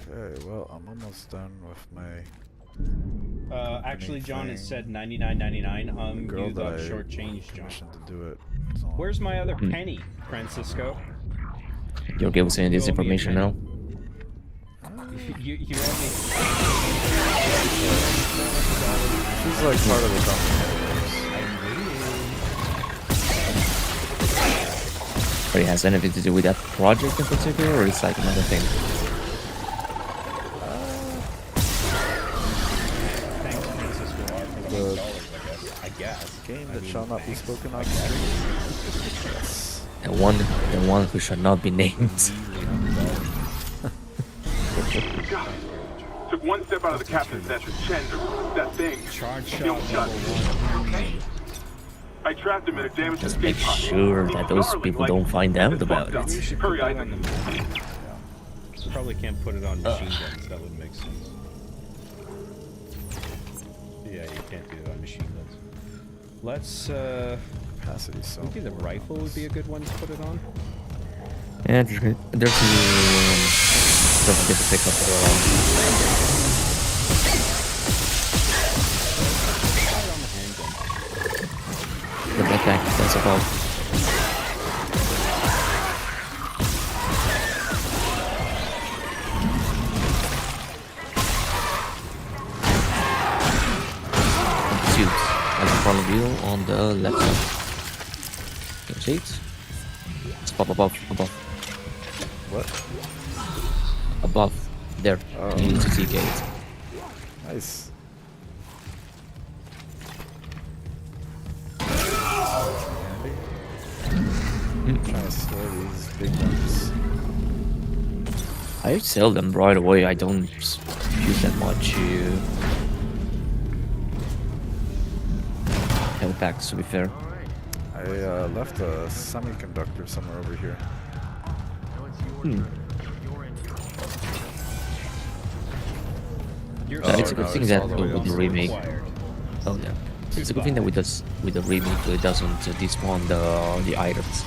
Okay, well, I'm almost done with my Actually, John has said $99.99. girl You that got I shortchanged, John. commissioned to do it. So Where's my other penny, Francisco? You're okay with saying this information now? You owe me. she's like part of the company. But it has anything to do with that project in particular, or it's like another thing? Thanks, Francisco, for the $100, I guess. Game that shall not be spoken of. Yes. The one who shall not be named. God. Took one step out of the captain's nest and Chen, that thing. Charge shot Killed shot. Okay. I trapped him in a damaged Just escape make pod. sure He's that those snarling people like, don't find out "This about fucked up. it." Hurry, Put that on Isaac. the Probably can't put it on machine guns. That would make sense. Yeah, you can't do it on machine guns. Let's Capacity so. maybe the rifle would be a good one to put it on. Yeah, there's don't forget to pick up the backpack. That's about. Suit as in front of you on the left side. Can you see it? It's above. What? Above. There. Oh. You need to see gate. Nice. Trying to store these big guns. I sell them right away. I don't use that much health packs, to be fair. I left a semiconductor somewhere over here. You're It's a good no, thing it's that all the way with the up. remake. Required. Oh yeah, it's a good thing that with the remake it doesn't despawn the items.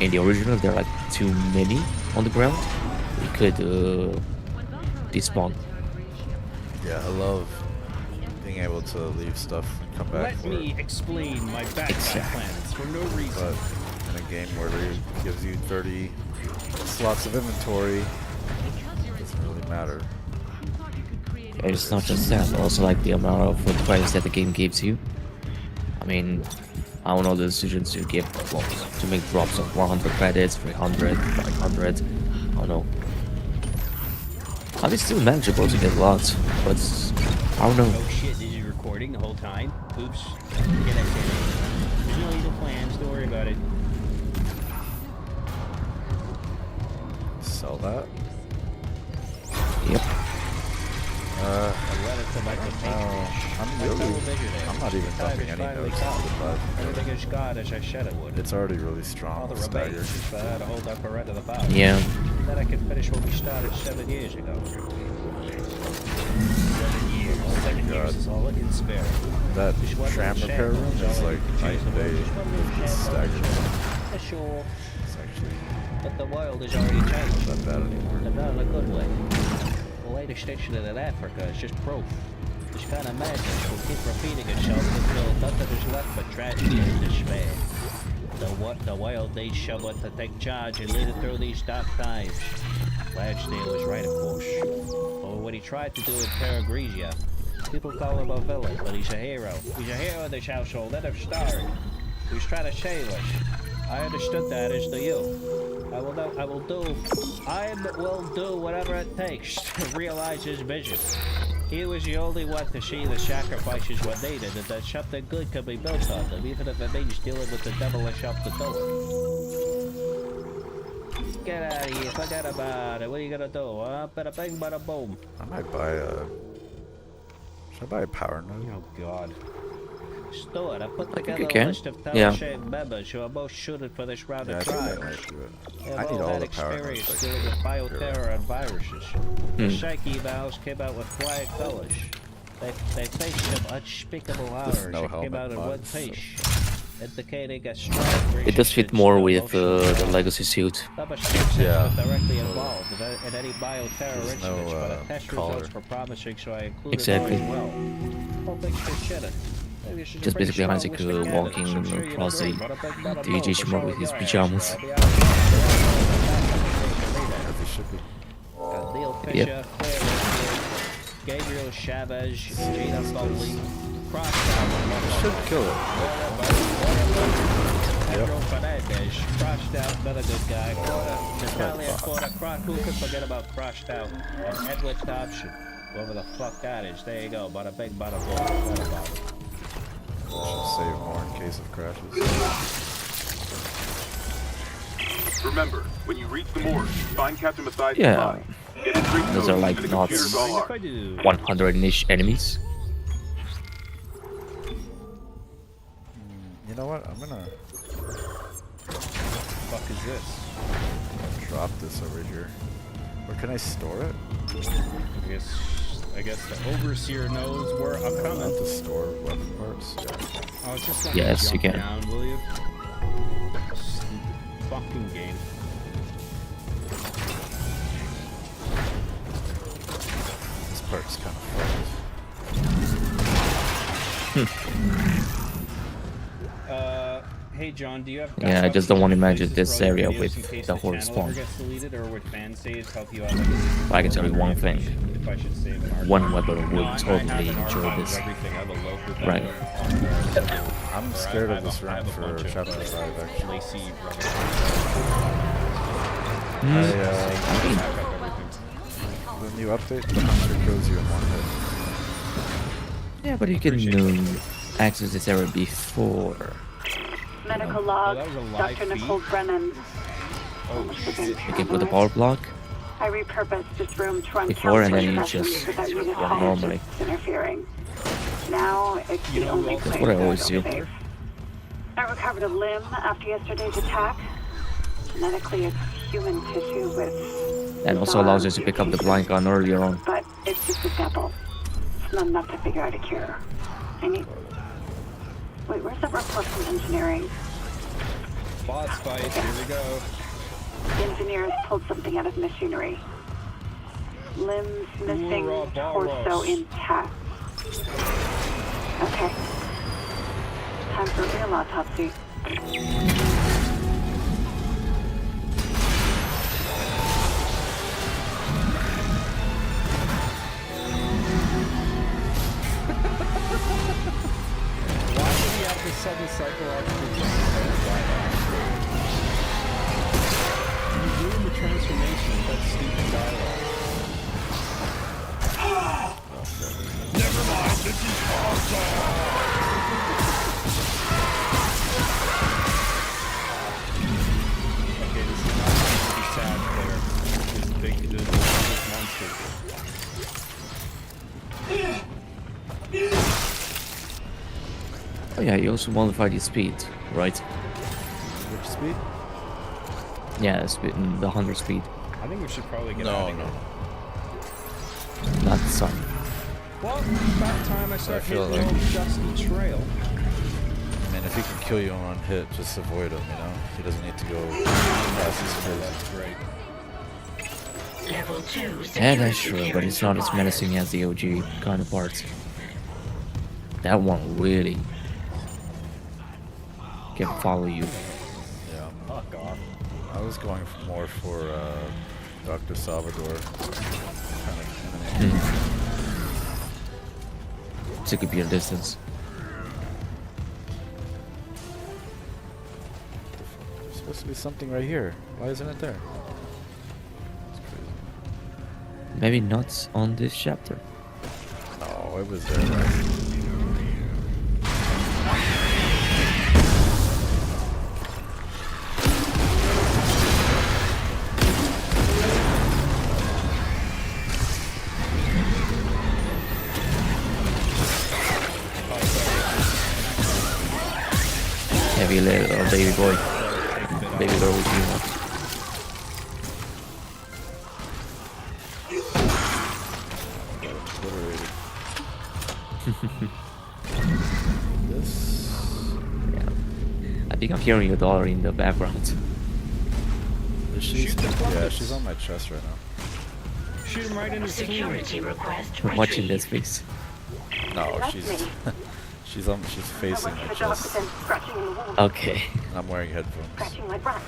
In the original, there are like too many on the ground. We could despawn. Yeah, I love being able to leave stuff and come back Let for me it. explain my backpack plans for no reason. But in a game where it gives you 30 slots of inventory, it doesn't really matter. It's not just that, also like the amount of credits that the game gives you. I mean, I don't know the decisions to give, well, to make drops of 100 credits, 300, 500, I don't know. I mean, it's still manageable to get lots, but I don't know. Oh shit, is you recording the whole time? Oops. Get that shit. There's no evil plans, don't worry about it. Sell that? Yep. I'm not even dumping any notes into the bud. Everything is God as I said it would. It's already really strong. All the with rebates stagger. is for her to hold up her end of the bow. Yeah. Then I can finish what we started 7 years ago. 7 years is all I can spare. That tram repair room is like night and day. It's staggered. Sure. It's actually But the world has already changed. not bad anymore. And not in a good way. The late extension of that Africa is just proof. This kind of madness will keep repeating itself until nothing is left but tragedy and despair. The world needs someone to take charge and lead it through these dark times. Ladsdale was right, of course. But when he tried to do it Terra Grigia, people call him a villain, but he's a hero. He's a hero in this household, let him start. He was trying to save us. I understood that, as do you. I will do whatever it takes to realize his vision. He was the only one to see the sacrifices were needed and that something good could be built on them, even if it means dealing with the devilish up the door. Get out of here, forget about it. What are you gonna do, huh? Bada bing, bada boom. I might buy a... Should I buy a power node? Oh god. Stuart, I put I think together you a can. list of Yeah. talented members who are most suited for this round Yeah, I of think I trials. might do it. They've I need all all had the power nodes. experience I dealing can with figure bioterror out. and viruses. The Psyche Vows came out with flying colors. They faced some unspeakable horrors no and came helmet out in one mods, so- piece, indicating a strong It does fit more with the legacy suit. Number 6 Yeah. is directly involved in any bioterror There's no, incidents, but the test collar. results were promising, so I included Exactly. mine as well. All things considered. Maybe you should Just bring basically strong Isaac wisdom candidates. walking I'm sure you'd across agree. the Bada bing, bada DJ boom. It's Shimmer all with his yours. pajamas. I'll be out there. As it should be. Neil Fisher, Claire Redfield, Gabriel Chavez, Gina Foley, Crosstown, Should kill it. Pedro Fernandez, crossed out, another good guy. Natalia Porter, who could forget about crossed out? And Edward Thompson, whoever the fuck that is. There you go, bada bing, bada boom. What about it? Should save more in case of crashes. Remember, when you reach the morgue, find Captain Matthias' Yeah. body. Get his drink Those are code like and the not computers all are. 100-ish enemies. You know what? I'm gonna Fuck is this? drop this over here. Or can I store it? I guess the overseer knows we're a Not coming. to store weapon parts. Yeah. I was just letting Yes, you jump can. down, will you? Stupid fucking game. This part's kind of Hey John, do you have? Yeah, I just don't want to imagine this area videos with in case the horror channel ever spawn. gets deleted, or would fan saves help you out? I can tell you one thing. If I should save an archive. One weapon No, would I totally have an enjoy archive of this. everything. I have a local Right. I'm scared of this I run have a for bunch of, chapter 5 actually. Lacey The new update, the hunter kills you in one hit. Yeah, but you can access this area before. Medical log, that was a live Dr. feed? Nicole Brennan. Oh shit. You can put the power block I repurposed this room to run before and then you counseling just sessions without run normally. unitologists interfering. Now it's You the know only what? place That's what I that always feel do. safe. I recovered a limb after yesterday's attack. Genetically, it's human tissue with... and also allows us to pick up the blind gun earlier on. But it's just a sample. not enough to figure out a cure. I need... Wait, where's that report from engineering? Boss fight, here we go. The engineers pulled something out of machinery. Limbs missing, torso intact. Okay. Time for a real autopsy. Why did he have this sudden psychological You ruined the transformation with that stupid dialogue. Never mind, this is awesome! Okay, this is not going to be sad there. This big monster. Oh yeah, you also modified your speed, right? Which speed? Yeah, the 100 speed. I think we should probably get out of here. Not the sun. Well, about time I start hitting the like- old dusty trail. I mean, if he can kill you in one hit, just avoid him, you know? He doesn't need to go past his crazy. That's great. Level 2 Yeah, that's true, but it's not as menacing as the OG counterparts. That one really can follow you. Yeah. Fuck off. I was going more for Dr. Salvador kind of enemy. So it could be a distance. There's supposed to be something right here. Why isn't it there? It's crazy. Maybe not on this chapter. No, it was there. Right? Heavy little baby boy. Baby girl with you. This. Yeah. I think I'm hearing your daughter in the background. Is she? Yeah, she's on my chest right now. Shoot him right in the security request. I'm watching this piece. No, she's she's facing my chest. Okay. And I'm wearing headphones. Scratching my back.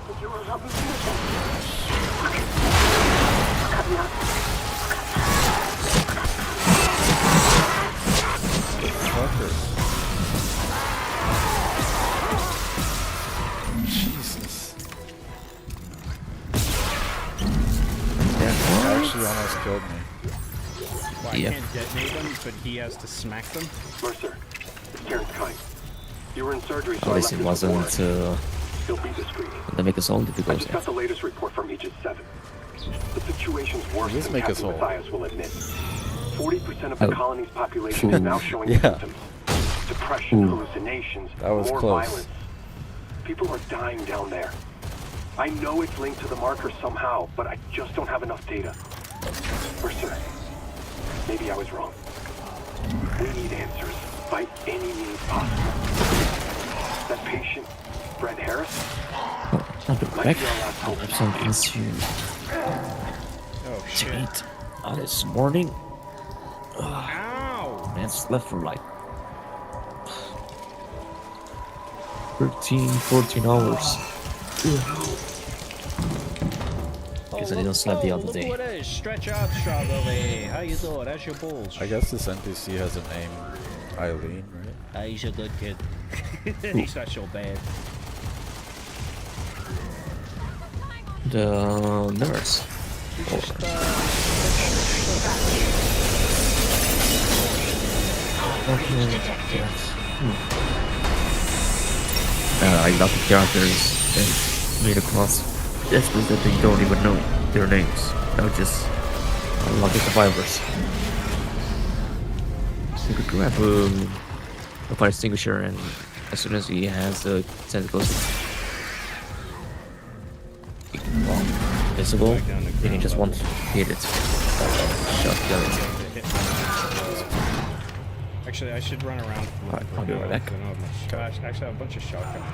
Would you all help me finish it? Cut me out. Fucker. Jesus. That actually almost killed me. Well, I can't detonate them, but he has to smack them. Mercer, it's Terrence Kine. You were in surgery, so At least it wasn't Still be discreet. the make us all I difficult. just got the latest report from Aegis 7. The situation's worse Just than make us Captain whole. Matthias will admit. 40% of the Oh. colony's population is now showing Yeah. symptoms. Depression, Ooh. hallucinations, That was more close. violence. People are dying down there. I know it's linked to the marker somehow, but I just don't have enough data. Mercer, maybe I was wrong. We need answers by any means possible. That patient, Brent Harris, I'll be might back. be our last hope. Have something to Oh shit. eat this morning. Ow! Man, slept for like 13, 14 hours. Because I didn't sleep the other day. Look what it is. Stretch out, strawberry. How you doing? That's your balls. I guess this NPC has a name, Eileen, right? He's a good kid. He's not so bad. The nurse. I love the characters and made across. That's because that they don't even know their names. They're just unlucky survivors. You could grab a fire extinguisher, and as soon as he has the tentacles visible, then you just want to hit it. Shot the other. Actually, I should run around. Alright, I'll be right back. I don't have much. Actually, I have a bunch of shotguns.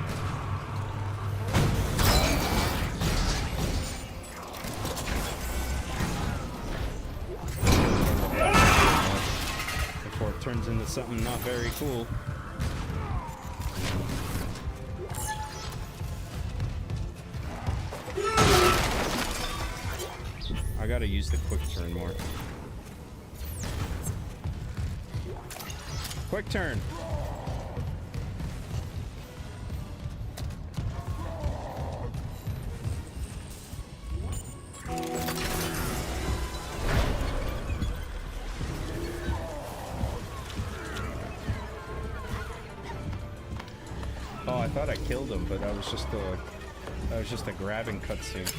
Before it turns into something not very cool. I gotta use the quick turn more. Quick turn. Oh, I thought I killed him, but that was just a grabbing cutscene.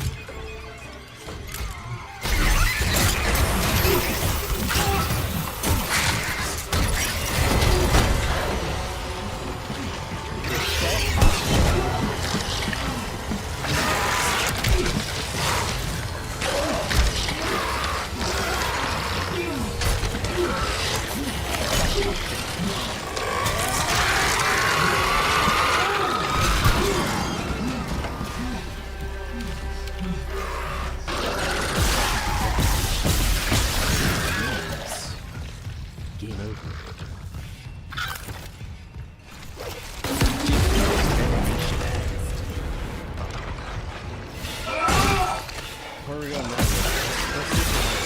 Game over. Where are we going next?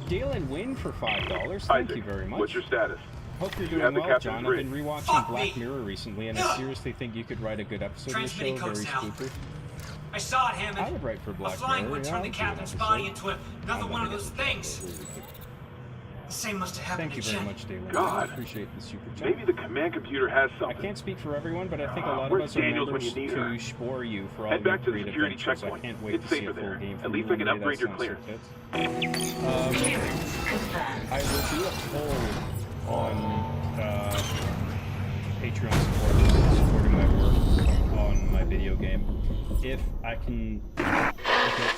Galen win for $5. Thank you very much. What's your status? Hope you're You have doing the well, captain's John. I've rig. been rewatching Black Mirror recently, and I seriously think you could write a good episode of the show. Transmitting Very codes now. spooky. I saw it, Hammond. I would write for Black A flying Mirror. would Yeah, turn I the would do an captain's body episode. into another one of those things. The same must have happened Thank you to very Jen. much, Dalen. I God. appreciate the super chat. Maybe the command computer has I something. can't speak for everyone, but I think a lot of Where's us are Daniels when members you need to her? spore you for all Head your back to the great security adventures. checkpoint. I can't wait It's to see safer a full there. game At from least you I can one day. upgrade That your sounds clearance. so good. I will do a poll on Patreon supporting my work on my video game. If I can get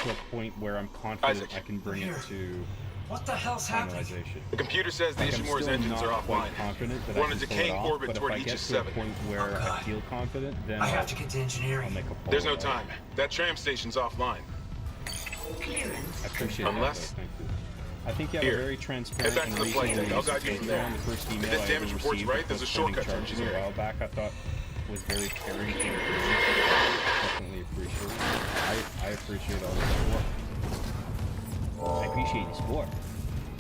to a point where I'm confident Isaac. I can bring it to What the hell's happening? finalization. The computer says the Like, I'm Ishimura's still engines are not quite offline. confident that We're I on a can pull it decaying off, orbit but toward if I get Aegis to a 7. point where Oh, I God. feel confident, then I I'll have to get to engineering. make a poll. There's no about it. time. That tram station's offline. I appreciate Unless- that. Thank you. I think you have Here. a very transparent Head back and to the flight reasonable deck. I'll guide you use from of there. on the first If email this I damage ever report's received right, there's a postponing shortcut to charges a engineering. while back. I thought was very caring. Definitely appreciate it. I appreciate all the support. I appreciate the support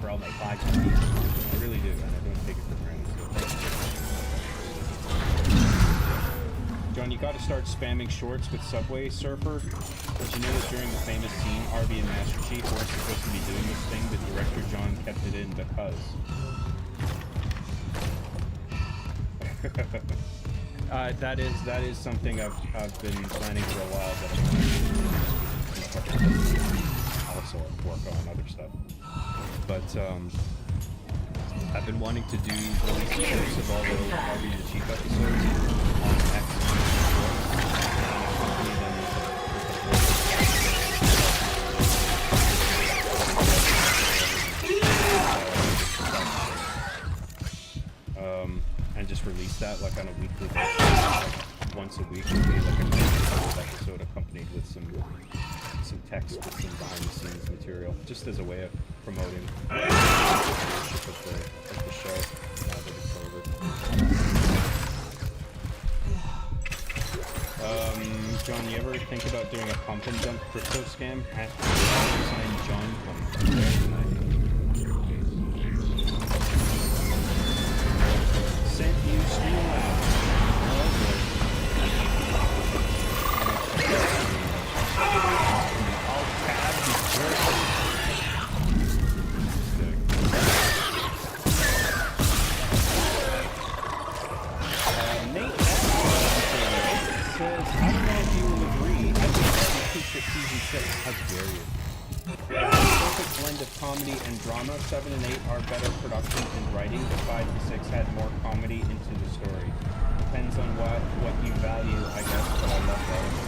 for all my 5 people. I really do, and I don't take it for granted. John, you gotta start spamming shorts with Subway Surfer. Did you know that during the famous scene, Arby and Master Chief weren't supposed to be doing this thing, but director John kept it in because... that is something I've been planning for a while, but I'm also at work on other stuff. But I've been wanting to do release shorts of all the Arby the Chief episodes on X and accompany them and just release that like on a weekly basis, like once a week would be like a episode accompanied with some text with some behind the scenes material, just as a way of promoting the viewership of the show now that it's over. John, you ever think about doing a pump and dump crypto scam? # John Pump. Sent you Streamlabs. I'll tab the comedy and drama. 7 and 8 are better production and writing, but 5 to 6 had more comedy into the story. Depends on what you value, I guess, but I love all of them.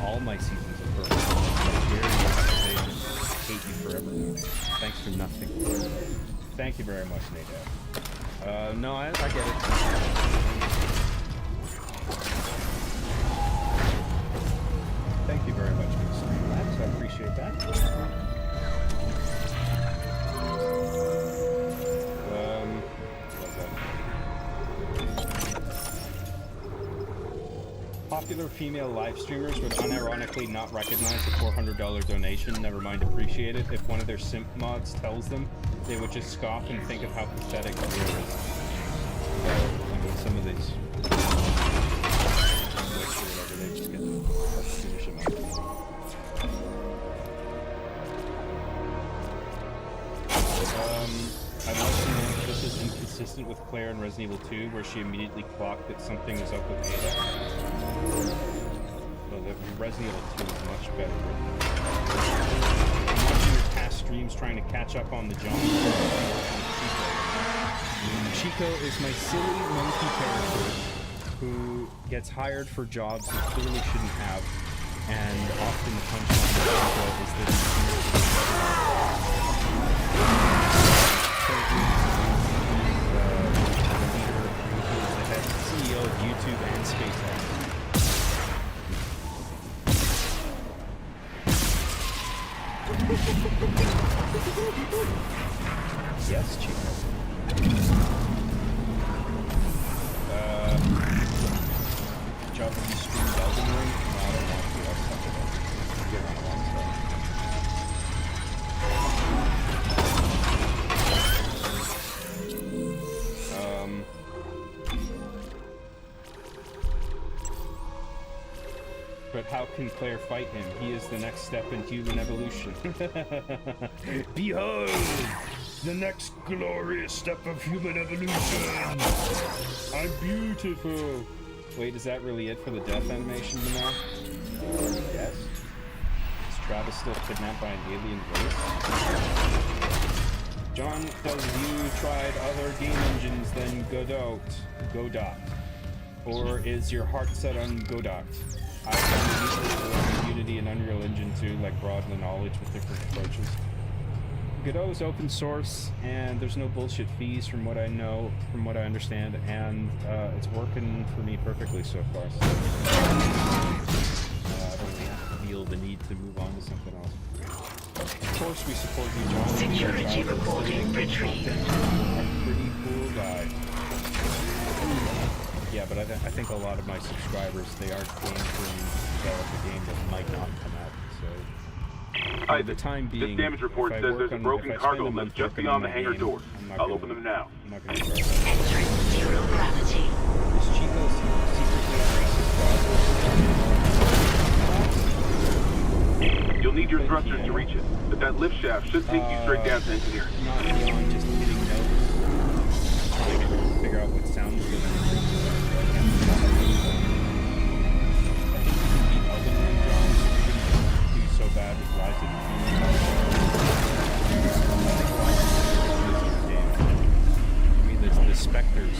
All my seasons are perfect. I hate you forever. Thanks for nothing. Thank you very much, Nadab. No, I get it. Thank you very much for the stream, Labs. I appreciate that. Popular female live streamers would unironically not recognize a $400 donation, never mind appreciate it. If one of their simp mods tells them, they would just scoff and think of how pathetic it is. So, I mean, some of these... whatever, they just get to finish them I'd like to know if this is inconsistent with Claire in Resident Evil 2, where she immediately clocked that something was up with Ada. Well, the Resident Evil 2 is much better. I'm watching your past streams trying to catch up on the John. Chico is my silly monkey character who gets hired for jobs he clearly shouldn't have, and often the punchline of Chico is that CEO of YouTube and SpaceX. Yes, Chico. Job when you stream Elden Ring? No, I don't want to. I'll suck it up. Get on a long stuff. But how can Claire fight him? He is the next step in human evolution. Behold, the next glorious step of human evolution. I'm beautiful. Wait, is that really it for the death animation now? Yes. Is Travis still kidnapped by an alien race? John, have you tried other game engines than Godot? Or is your heart set on Godot? I found it useful for Unity and Unreal Engine 2, like broaden the knowledge with different approaches. Godot is open source, and there's no bullshit fees from what I know, from what I understand, and it's working for me perfectly so far. So, I don't really feel the need to move on to something else. Of course we support you, John. Security reporting retrieved. I'm a pretty cool guy. Yeah, but I think a lot of my subscribers, they are game for develop a game that might not come out, so... For the time being, this damage report says there's a broken cargo lift just beyond the hangar doors. I'll open them now. I'm not going to try that. Entering zero gravity. Is Chico secretly You'll need your thrusters to reach it, but that lift shaft should take you straight down to engineering. Not beyond just hitting notes. Trying to figure out what sounds good. So bad with Rise of the I mean, the Spectres.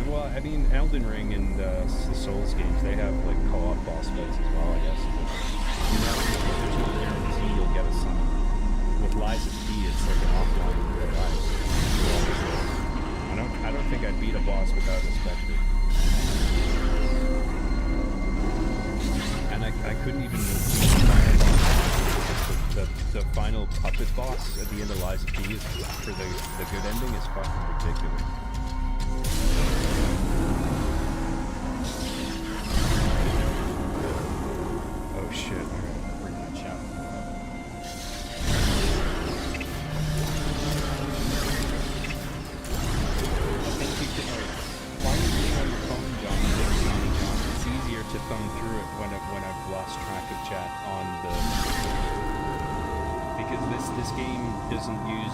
Well, I mean, Elden Ring and the Souls games, they have like co-op boss fights as well, I guess. But there's no guarantee you'll get a summon. With Lies of P, it's like an offline in real life. I don't think I'd beat a boss without a Spectre. And I couldn't even the final puppet boss at the end of Lies of P for the good ending is fucking ridiculous. Oh shit, I gotta bring my chat up. Why are you reading on your phone, John? It's easier to thumb through it when I've lost track of chat on the... Because this game doesn't use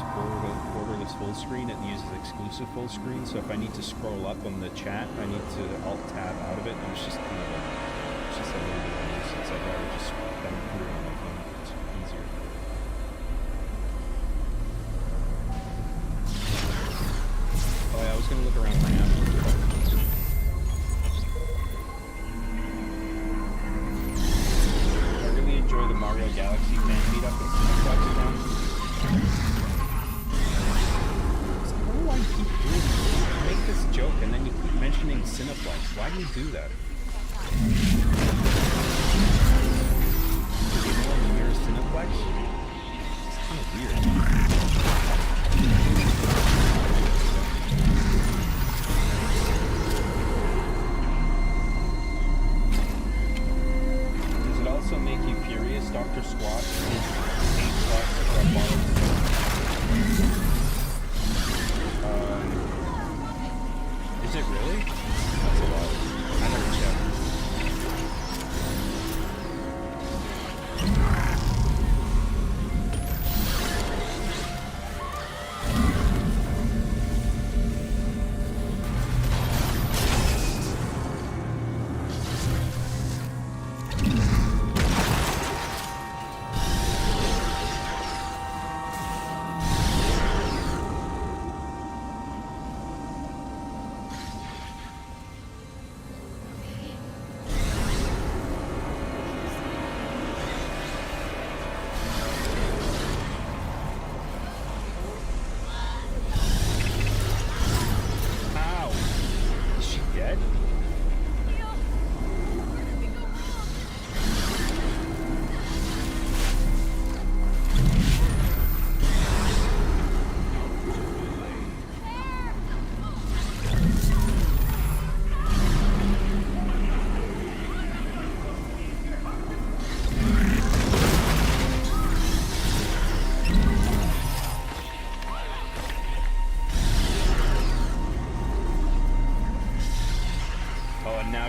borderless full screen, it uses exclusive full screen, so if I need to scroll up on the chat, I need to alt-tab out of it, and it's just kind of it's just a little bit Galaxy fan meetup at Cineplex again. I don't know why you keep doing this. You make this joke and then you keep mentioning Cineplex. Why do you do that? Because you know when you hear Cineplex? It's kind of weird. Does it also make you furious, Dr. Squat? $8 for a bottle of is it really? That's a lot. I never checked.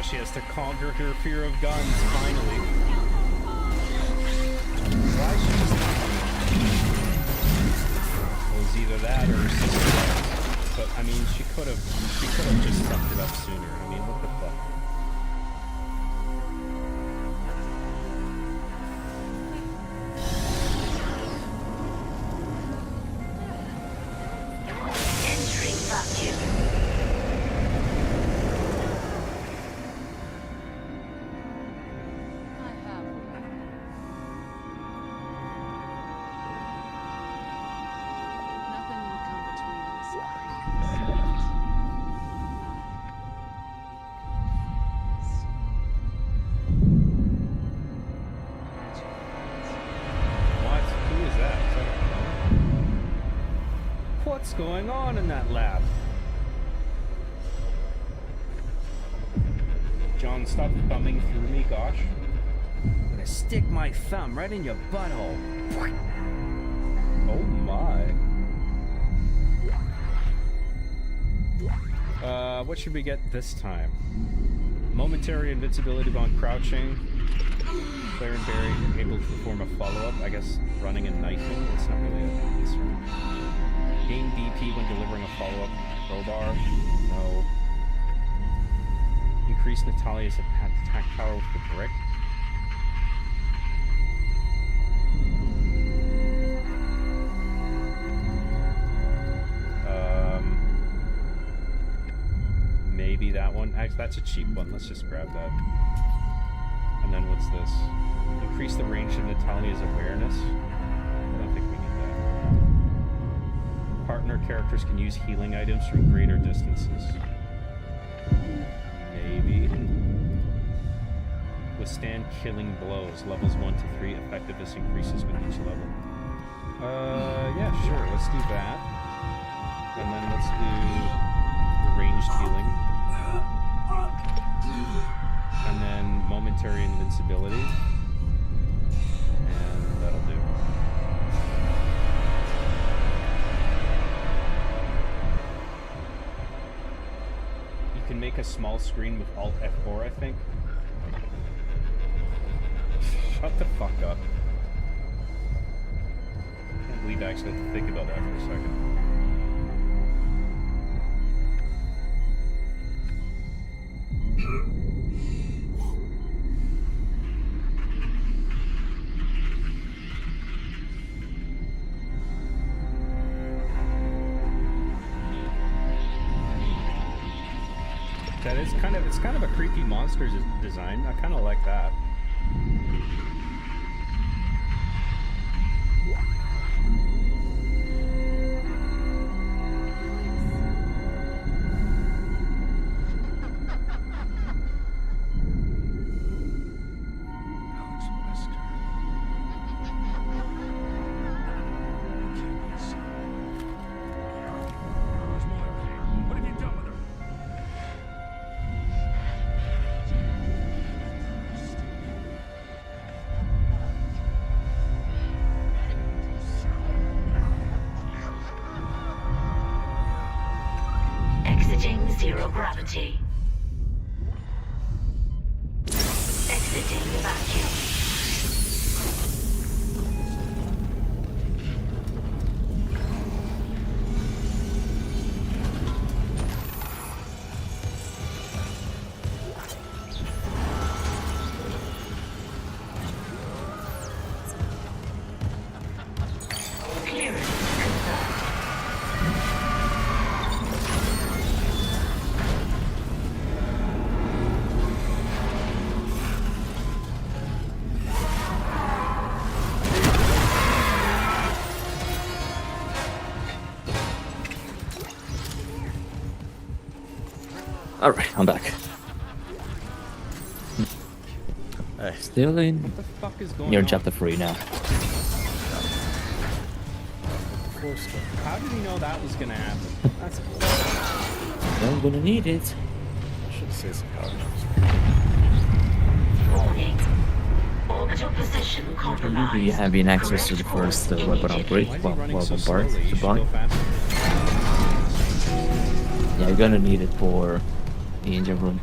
She has to conquer her fear of guns, finally. Why is she just not? Well, it was either that or her sister. But, I mean, she could have just sucked it up sooner. I mean, what the fuck? Entering vacuum. What's going on in that lab? John, stop thumbing through me, gosh. I'm gonna stick my thumb right in your butthole. Oh my. What should we get this time? Momentary invincibility while crouching. Claire and Barry are able to perform a follow-up. I guess running and knifing. It's not really a concern. Gain BP when delivering a follow-up crowbar. No. Increase Natalia's attack power with the brick. Maybe that one. Actually, that's a cheap one. Let's just grab that. And then what's this? Increase the range of Natalia's awareness. I don't think we need that. Partner characters can use healing items from greater distances. Maybe. Withstand killing blows. Levels 1 to 3. Effectiveness increases with each level. Yeah, sure. Let's do that. And then let's do ranged healing. And then momentary invincibility. And that'll do. You can make a small screen with Alt F4, I think. Shut the fuck up. I can't believe I actually have to think about that for a second. It's kind of a creepy monster design. I kind of like that. zero gravity. Exiting the vacuum. Alright, I'm back. Still in. What the fuck is going You're in on? chapter 3 now. How did he know that was gonna happen? That's cool. I'm gonna need it. I should say some power. Warning. Orbital position Do compromised. you have access to the first weapon upgrade? Well, weapon part to buy? Yeah, you're gonna need it for the engine room.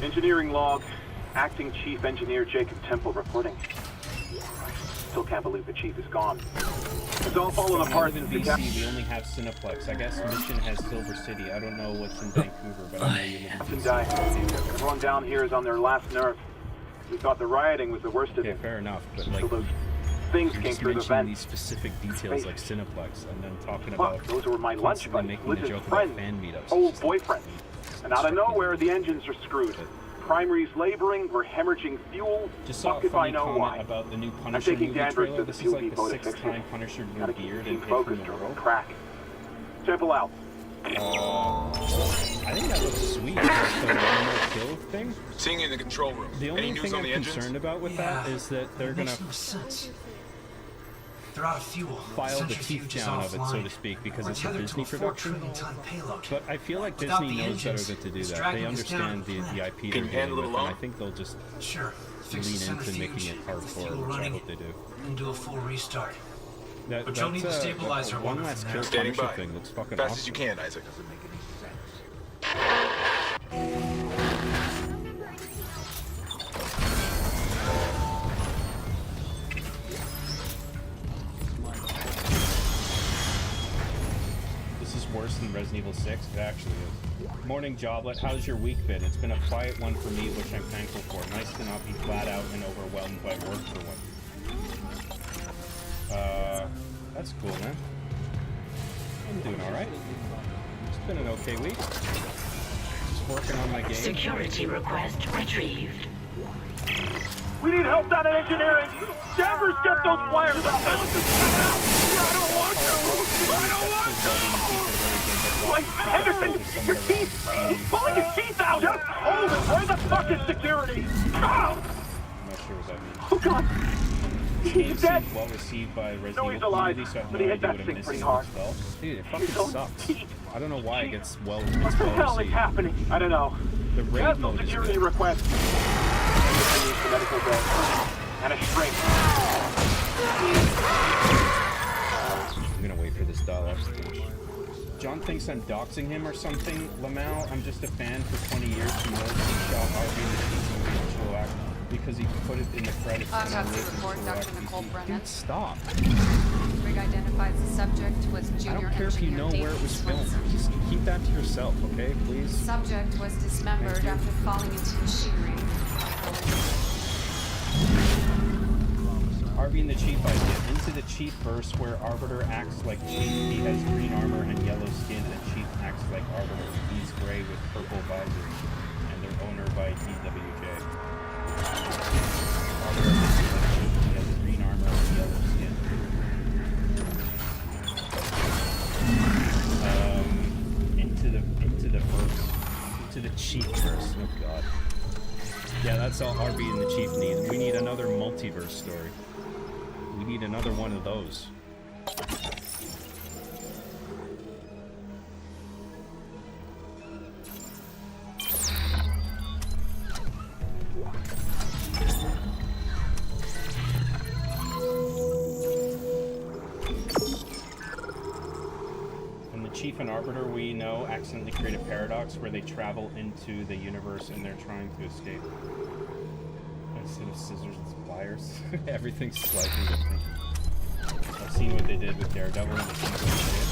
Engineering log. Acting Chief Engineer Jacob Temple reporting. Still can't believe the chief is gone. It's all falling apart in since the BC, we only have Cineplex. I guess Mission has Silver City. I don't know what's in Vancouver, but I know you live in Captain BC. Dye. Everyone down here is on their last nerve. We thought the rioting was the worst of Okay, it. fair enough, but like, So those things you're came just through the mentioning vent. these specific details like Cineplex, and then talking Fuck, about those were my lunch constantly buddies, making the Liz's joke about friends, fan meetups. old boyfriend. And out of nowhere, the engines are screwed. Primary's laboring, we're hemorrhaging fuel. Just saw Fuck a if I funny know comment why. about the new I'm Punisher taking movie Danvers trailer. to the This is fuel like depot the to fix sixth it. time Punisher grew Gotta a keep beard the team and hid from focused the or we'll world. crack. Temple out. I think that looks sweet. Like the one more kill thing. Seeing you in the control room. The Any only news thing on I'm the engines? concerned about with that is that they're It gonna makes no sense. They're out of fuel. file the Centrifuge teeth is down of it, so offline. to speak, because We're it's a tethered Disney to a 4 production. trillion ton payload. But I feel like Without Disney the knows better engines, than to do it's that. dragging They us down understand to the the IP Can they're you handle dealing it with, and alone? I think they'll just Sure. Fix the lean into centrifuge, making it get the hardcore, fuel which I running, hope they do. and do a full restart. That, But you'll need the stabilizer one one last from kill there. Standing Punisher by. thing looks fucking Fast awesome. as you can, Isaac. This is worse than Resident Evil 6. It actually is. Morning, Joblet. How's your week been? It's been a quiet one for me, which I'm thankful for. Nice to not be flat out and overwhelmed by work for one. That's cool, man. I'm doing alright. It's been an okay week. Just working on my game. Security request retrieved. We need help down in engineering. Danvers, get those wires up. I don't want to. I don't want to. Like, Henderson, your teeth. He's pulling his teeth out. Just hold it. Where the fuck is security? I'm Ah! not sure what that means. Oh, God. Game He's dead. seemed well received by Resident No, he's Evil alive, community, so I have but no he hit idea that what I'm thing missing pretty in hard. this spell. Dude, it fucking His own sucks. teeth. I don't know why it gets well What the hell is received. happening? I don't know. The raid Cancel mode is security good. request. I need the medical bed. And a shrink. I'm gonna wait for this dial-up speech. John thinks I'm doxing him or something. Lamau, I'm just a fan for 20 years who knows he shot Harvey in the Chiefs movie in Chilliwack because he put it in the credits and I Autopsy lived in report, Dr. Chilliwack, Nicole BC. Brennan. Dude, stop. Rig identifies the subject was I junior don't care if you engineer know where it David was filmed. Swenson. Just keep that to yourself, okay, please? Subject was dismembered after falling into machinery. Harvey and the Chief idea. Into the Chief verse where Arbiter acts like Chief. He has green armor and yellow skin, and Chief acts like Arbiter. He's gray with purple visor, and they're owner by DWJ. Arbiter looks like Chief. He has green armor and yellow skin. Into the verse. Into the Chief verse. Oh god. Yeah, that's all Harvey and the Chief need. We need another multiverse story. We need another one of those. Chief and Arbiter we know accidentally create a paradox where they travel into the universe and they're trying to escape. Instead of scissors, it's pliers. Everything's slightly different. I've seen what they did with Daredevil and I've seen what they did.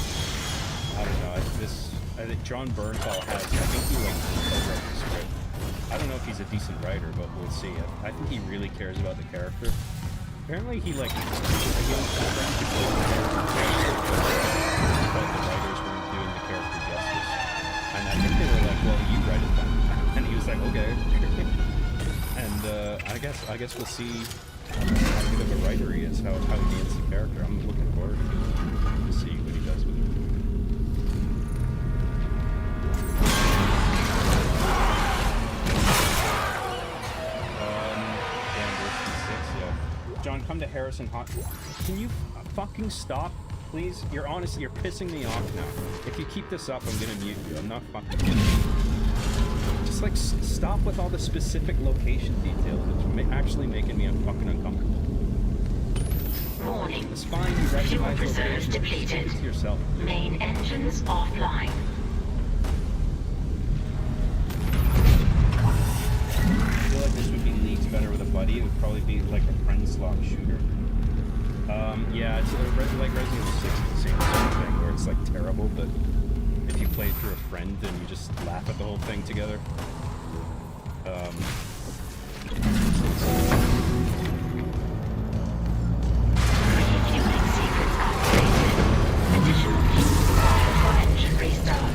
I don't know. I think John Bernthal has. I think he like co-wrote the script. I don't know if he's a decent writer, but we'll see. I think he really cares about the character. Apparently, he like but the writers weren't doing the character justice, and I think they were like, "Well, you write it then," and he was like, "Okay." And I guess we'll see how good of a writer he is, how he nails the character. I'm looking forward to see what he does with it. John, come to Harrison Hot. Can you fucking stop, please? You're honestly, you're pissing me off now. If you keep this up, I'm gonna mute you. I'm not fucking kidding. Just like stop with all the specific location details. It's actually making me fucking uncomfortable. Warning. It's fine. You recognize reserves location. depleted. Keep it to yourself. Main engines offline. I feel like this would be leagues better with a buddy. It would probably be like a friend slot shooter. Yeah, it's like Resident Evil 6 is the same sort of thing where it's like terrible, but if you play it through a friend, then you just laugh at the whole thing together. Refueling sequence activated. Additional fuel required for engine restart.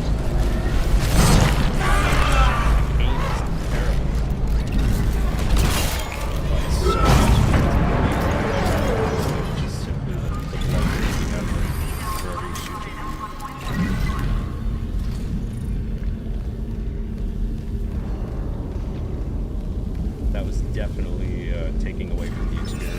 That was definitely taking away from the experience.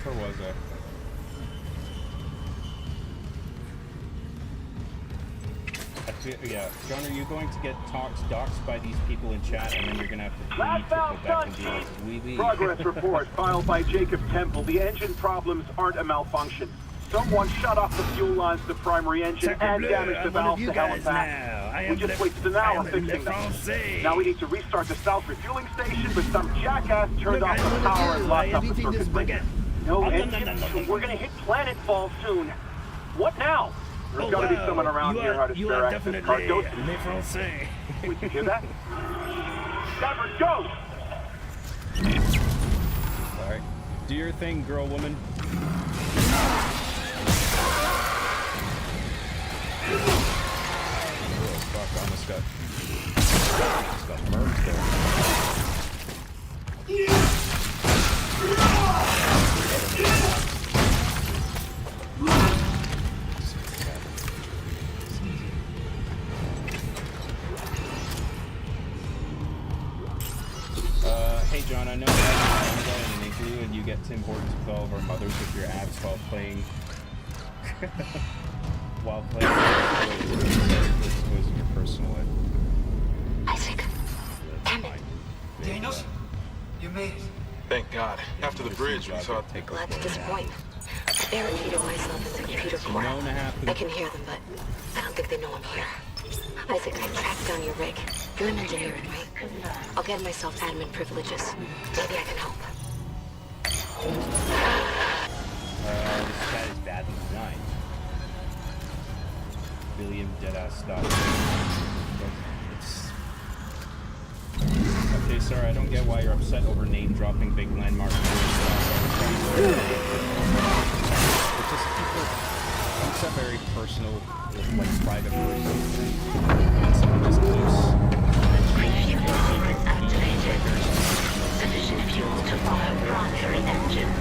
Where was I? Yeah, John, are you going to get doxed by these people in chat, and then you're gonna have to plead to go back and deal with Wee Wee? Progress report filed by Jacob Temple. The engine problems aren't a malfunction. Someone shut off the fuel lines to the primary engine and damaged the valves to helipad. We just wasted an hour fixing them. Now we need to restart the south refueling station, but some jackass turned off the power and locked up the circuit breaker. No engine, so we're gonna hit planetfall soon. What now? There's gotta be someone around here how to share access card. Go. Wait, you hear that? Stafford, go! Alright. Do your thing, girl woman. Oh, fuck, almost got murked Hey John, I know that you're in an igloo and you get Tim Hortons with all of our mothers with your abs while playing this was your personal life. Isaac, damn it. Daniels, you made it. Thank God. After the bridge, we saw. Glad to disappoint. Barricade myself in the computer core. I can hear them, but I don't think they know I'm here. Isaac, I tracked down your rig. You're an engineer, right? I'll get myself admin privileges. Maybe I can help. This guy is badly designed. William deadass stuff. Okay, sir, I don't get why you're upset over name-dropping big landmark. It's just people. It's a very personal, like private person. And someone just close. Sufficient fuel to fire primary engine.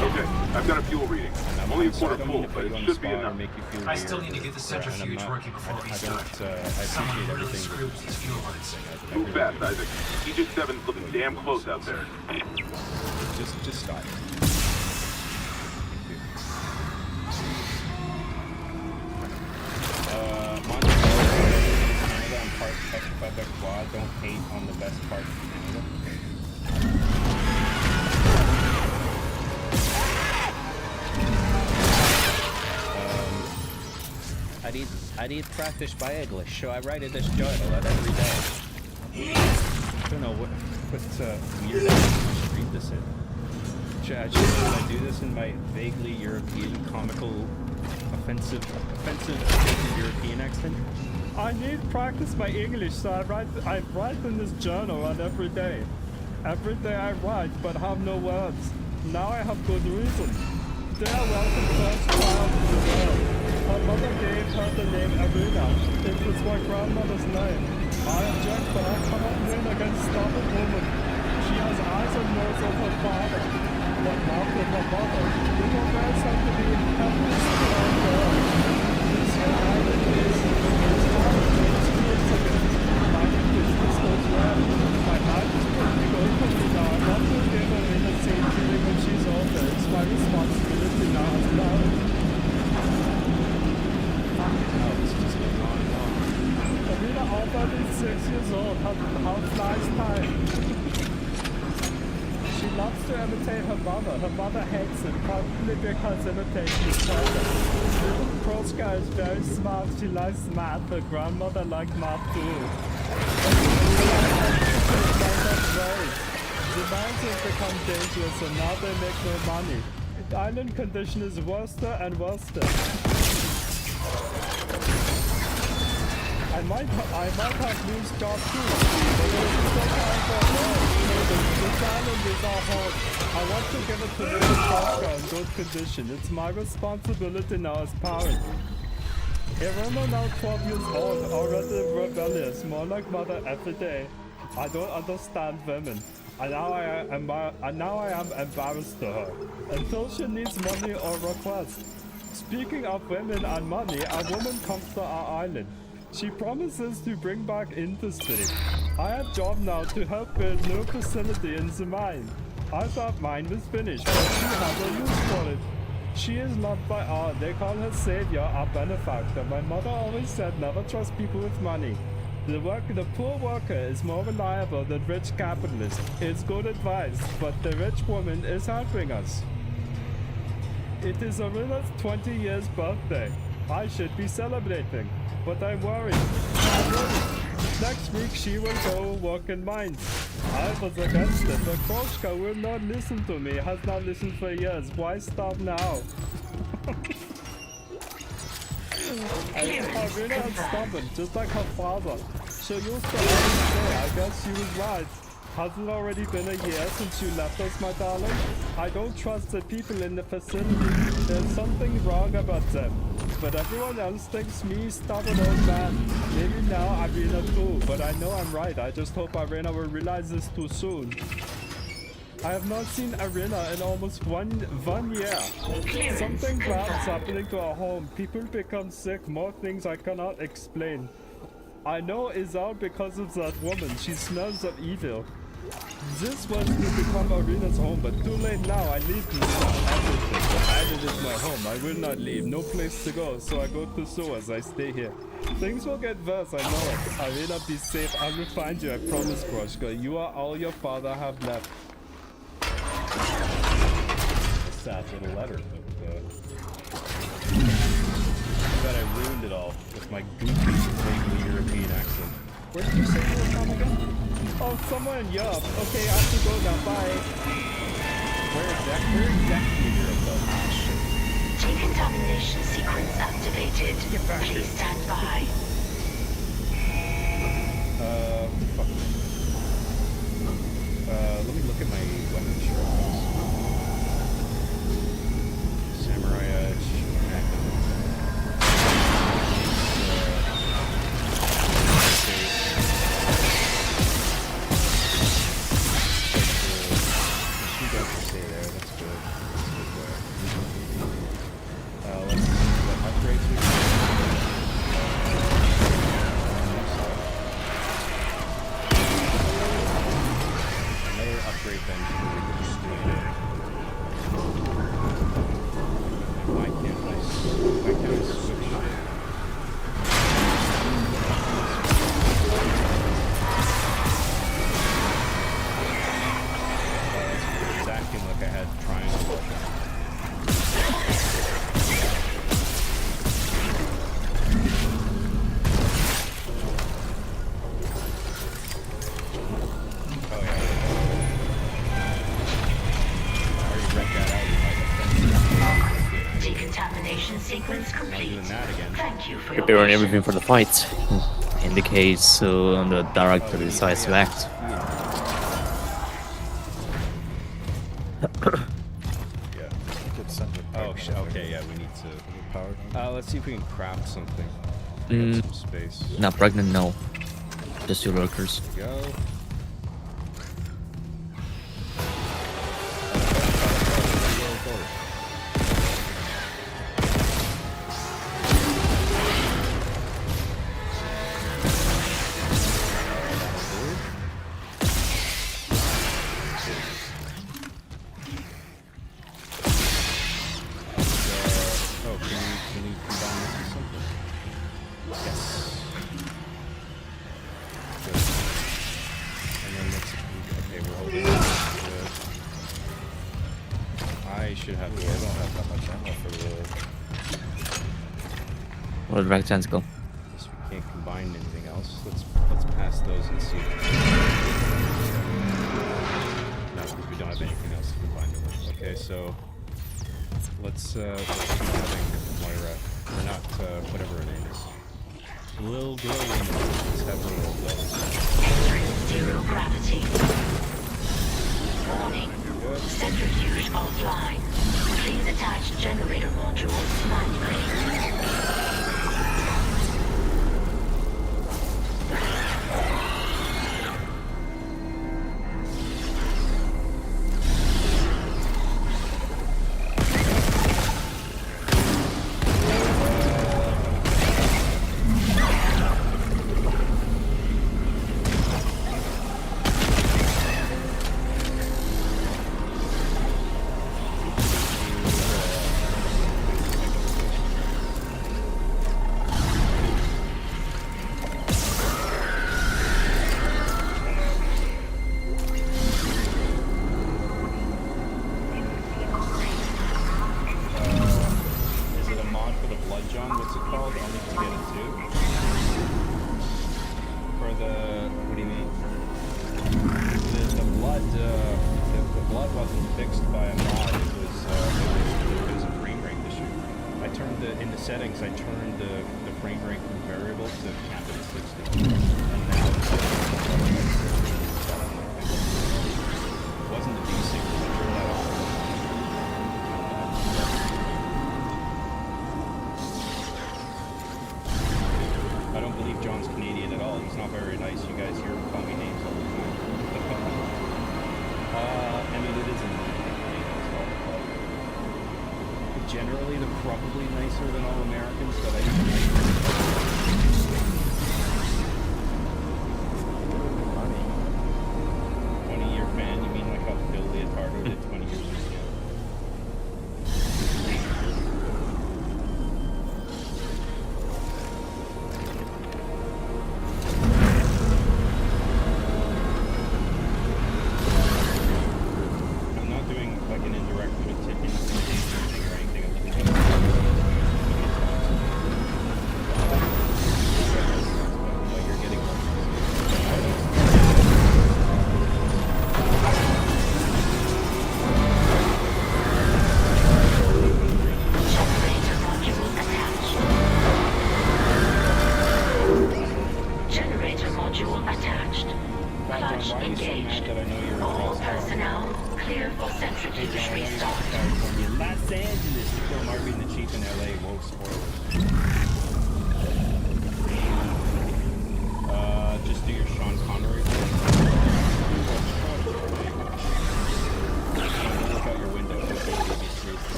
Okay, I've got a fuel reading. Only a quarter full, but it should be enough. I still need to get the centrifuge working before we start. Someone really screwed with these fuel lines. Move fast, Isaac. Aegis 7's looking damn close out there. Just stop. Canada and part Quebecois don't hate on the best part of Canada. I need practice by English, so I write in this journal every day. I don't know what weird I should read this in. Should I do this in my vaguely European, comical, offensive European accent? I need to practice my English, so I write in this journal and every day. Every day I write, but have no words. Now I have good reason. They are welcome first child in the world. Her mother gave her the name Arena. It was my grandmother's name. I object, but I cannot win against stubborn woman. She has eyes and nose of her father, but mouth of her mother. We will bear some to be happy strong girl. This year island is started 8 years ago. My business goes well. My life is pretty good for me now. I'm not going to give her in the same feeling when she's older. It's my responsibility now as well. Arena already 6 years old. How flies time? She loves to imitate her mother. Her mother hates it, probably because imitation is perfect. Little Proska is very smart. She likes math. Her grandmother liked math too. The mines have become dangerous and now they make no money. The island condition is worse and worse. I might have loose job too, but it's still time for a loan. This island is our home. I want to give it to little Proska in good condition. It's my responsibility now as parent. Irena now 12 years old, already rebellious, more like mother every day. I don't understand women. And now I am embarrassed to her. Until she needs money or request. Speaking of women and money, a woman comes to our island. She promises to bring back industry. I have job now to help build new facility in the mine. I thought mine was finished, but she has a use for it. She is loved by all. They call her savior, our benefactor. My mother always said never trust people with money. The poor worker is more reliable than rich capitalist. It's good advice, but the rich woman is helping us. It is Arena's 20 years birthday. I should be celebrating, but I'm worried. Next week she will go work in mines. I was against it, but Proska will not listen to me, has not listened for years. Why stop now? Arena is stubborn, just like her father. She used to always say, I guess she was right. Has it already been a year since you left us, my darling? I don't trust the people in the facility. There's something wrong about them. But everyone else thinks me stubborn old man. Maybe now Arena too, but I know I'm right. I just hope Arena will realize this too soon. I have not seen Arena in almost one year. Something bad is happening to our home. People become sick, more things I cannot explain. I know it's all because of that woman. She smells of evil. This was to become Arena's home, but too late now. I leave this everything. The island is my home. I will not leave. No place to go, so I go to sewers. I stay here. Things will get worse, I know it. Arena, be safe. I will find you, I promise, Proska. You are all your father have left. sad little letter, but I ruined it all with my goofy, vaguely European accent. Where did you say you were from again? Oh, somewhere in Europe. Okay, I have to go now. Bye. Where exactly in Europe, though? Decontamination sequence activated. Please stand by. Fuck. Let me look at my weapon structures. Samurai Edge. Preparing everything for the fight. In the case the director decides to act. Oh, okay, yeah, we need to. Let's see if we can craft something. Some space. Not pregnant, no. Just your workers. There we go. Or rectangle. Guess we can't combine anything else. Let's pass those and see. No, because we don't have anything else to combine them with. Okay, so let's keep having Moira, or not, whatever her name is. Lil Glow. Let's have her roll those. Zero gravity. Warning. Centrifuge offline. Please attach generator modules manually. Generally, they're probably nicer than all Americans, but I 20-year fan, you mean like how Bill Leotardo did 20 years ago? I'm not doing like an indirect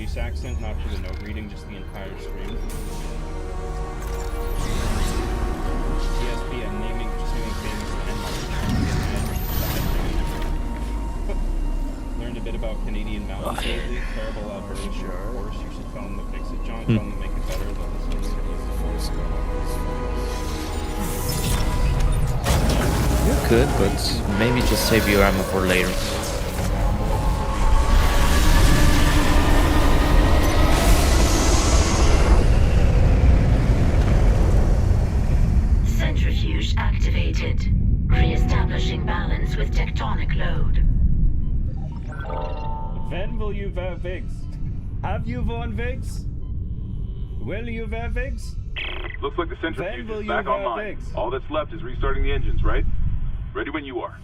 produce accent, not for the note reading, just the entire stream. ESP, I'm naming things and learned a bit about Canadian mountains lately. Terrible Alberta course. You should tell them to fix it, John. Tell them to make it better. You could, but maybe just save your ammo for later. Centrifuge activated. Re-establishing balance with tectonic load. When will you wear wigs? Have you worn wigs? Will you wear wigs? Looks like the centrifuge is back online. All that's left is restarting the engines, right? Ready when you are.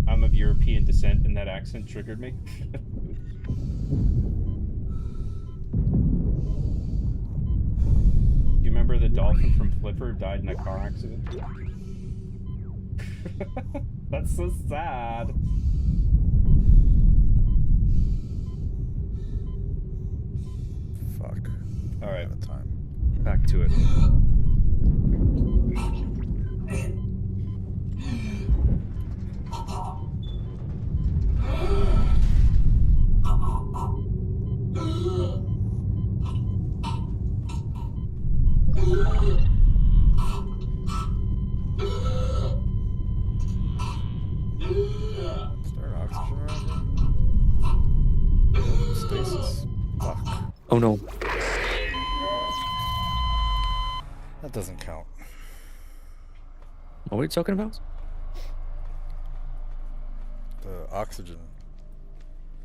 I'm of European descent and that accent triggered me. Do you remember the dolphin from Flipper died in a car accident? That's so sad. Fuck. All right. Time. Back to it. Start oxygen around here? Stasis. Fuck. Oh no. That doesn't count. What are you talking about? The oxygen.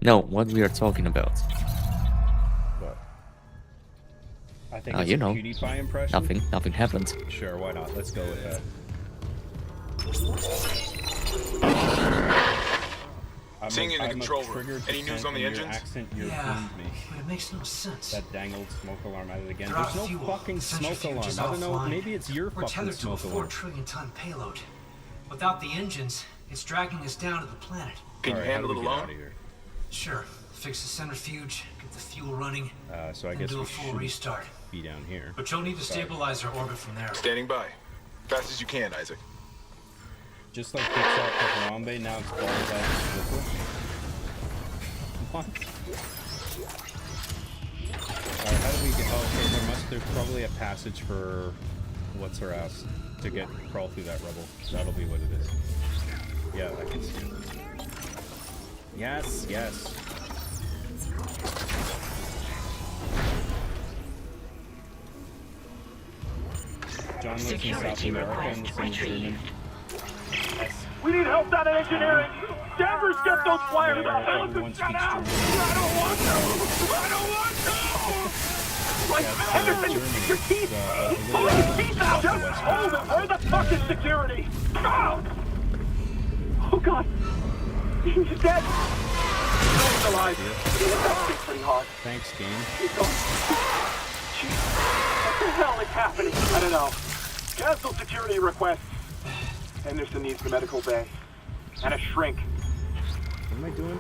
No, what we are talking about. What? I think it's a PewDiePie impression. Nothing happened. Sure, why not? Let's go with that. Seeing in the control room. Any news on the engines? Yeah, but it makes no sense. That dangled smoke alarm at it again. They're out There's of no fuel. fucking smoke Centrifuge alarm. is I don't know. offline. Maybe it's your We're fucking tethered to a smoke 4 alarm. trillion ton payload. Without the engines, it's dragging us down to the planet. Can you handle it alone? Sure. Fix the centrifuge, get the fuel running, So I and guess do we a full should restart. be down here. But you'll need to stabilize our orbit from there. Standing by. Fast as you can, Isaac. Just like Pixar Harambe, now it's balled out of Flipper. What? Alright, how do we get... Oh, okay, there's probably a passage for... What's her ass? To crawl through that rubble. That'll be what it is. Yeah, I can see it. Yes, yes. John lives in South America and sings German. We need help down in engineering. Danvers, get those flyers out. Everyone speaks German. I don't want to. Like, Henderson, your teeth. Pull your teeth out. Just hold it. Where the fuck is security? Oh, God. He's dead. He's alive. That's pretty hard. Thanks, game. What the hell is happening? I don't know. Cancel security request. Henderson needs the medical bay. And a shrink. What am I doing?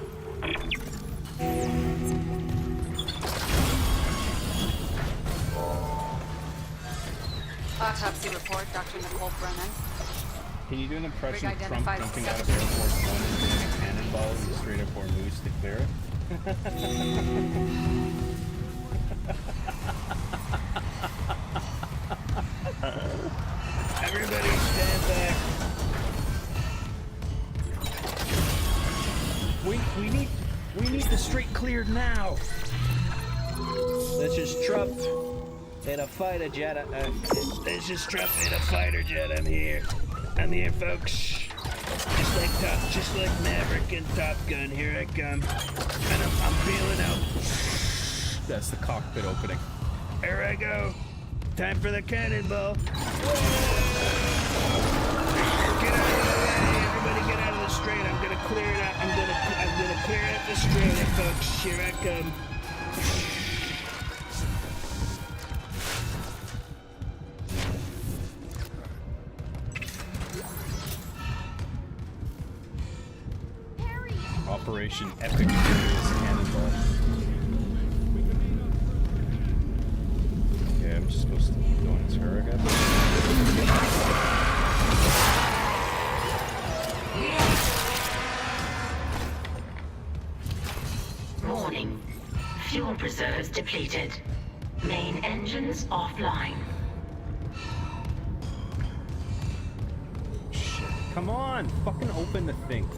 Autopsy report, Dr. Nicole Brennan. Can you do an impression of Trump identified jumping out of Air Force One and doing a cannonball and straight up or moose to clear it? Everybody stand back. We need the street cleared now. This is Trump in a fighter jet. This is Trump in a fighter jet. I'm here, folks. Just like Maverick and Top Gun. Here I come, and I'm peeling out. That's the cockpit opening. Here I go. Time for the cannonball. Get out of the way. Everybody get out of the straight. I'm gonna clear it out. I'm gonna clear out the straight, folks. Here I come. Operation Epic Furious Cannonball. Okay, I'm just supposed to keep going as her, I guess. Warning. Fuel reserves depleted. Main engines offline. Shit. Come on! Fucking open the thing.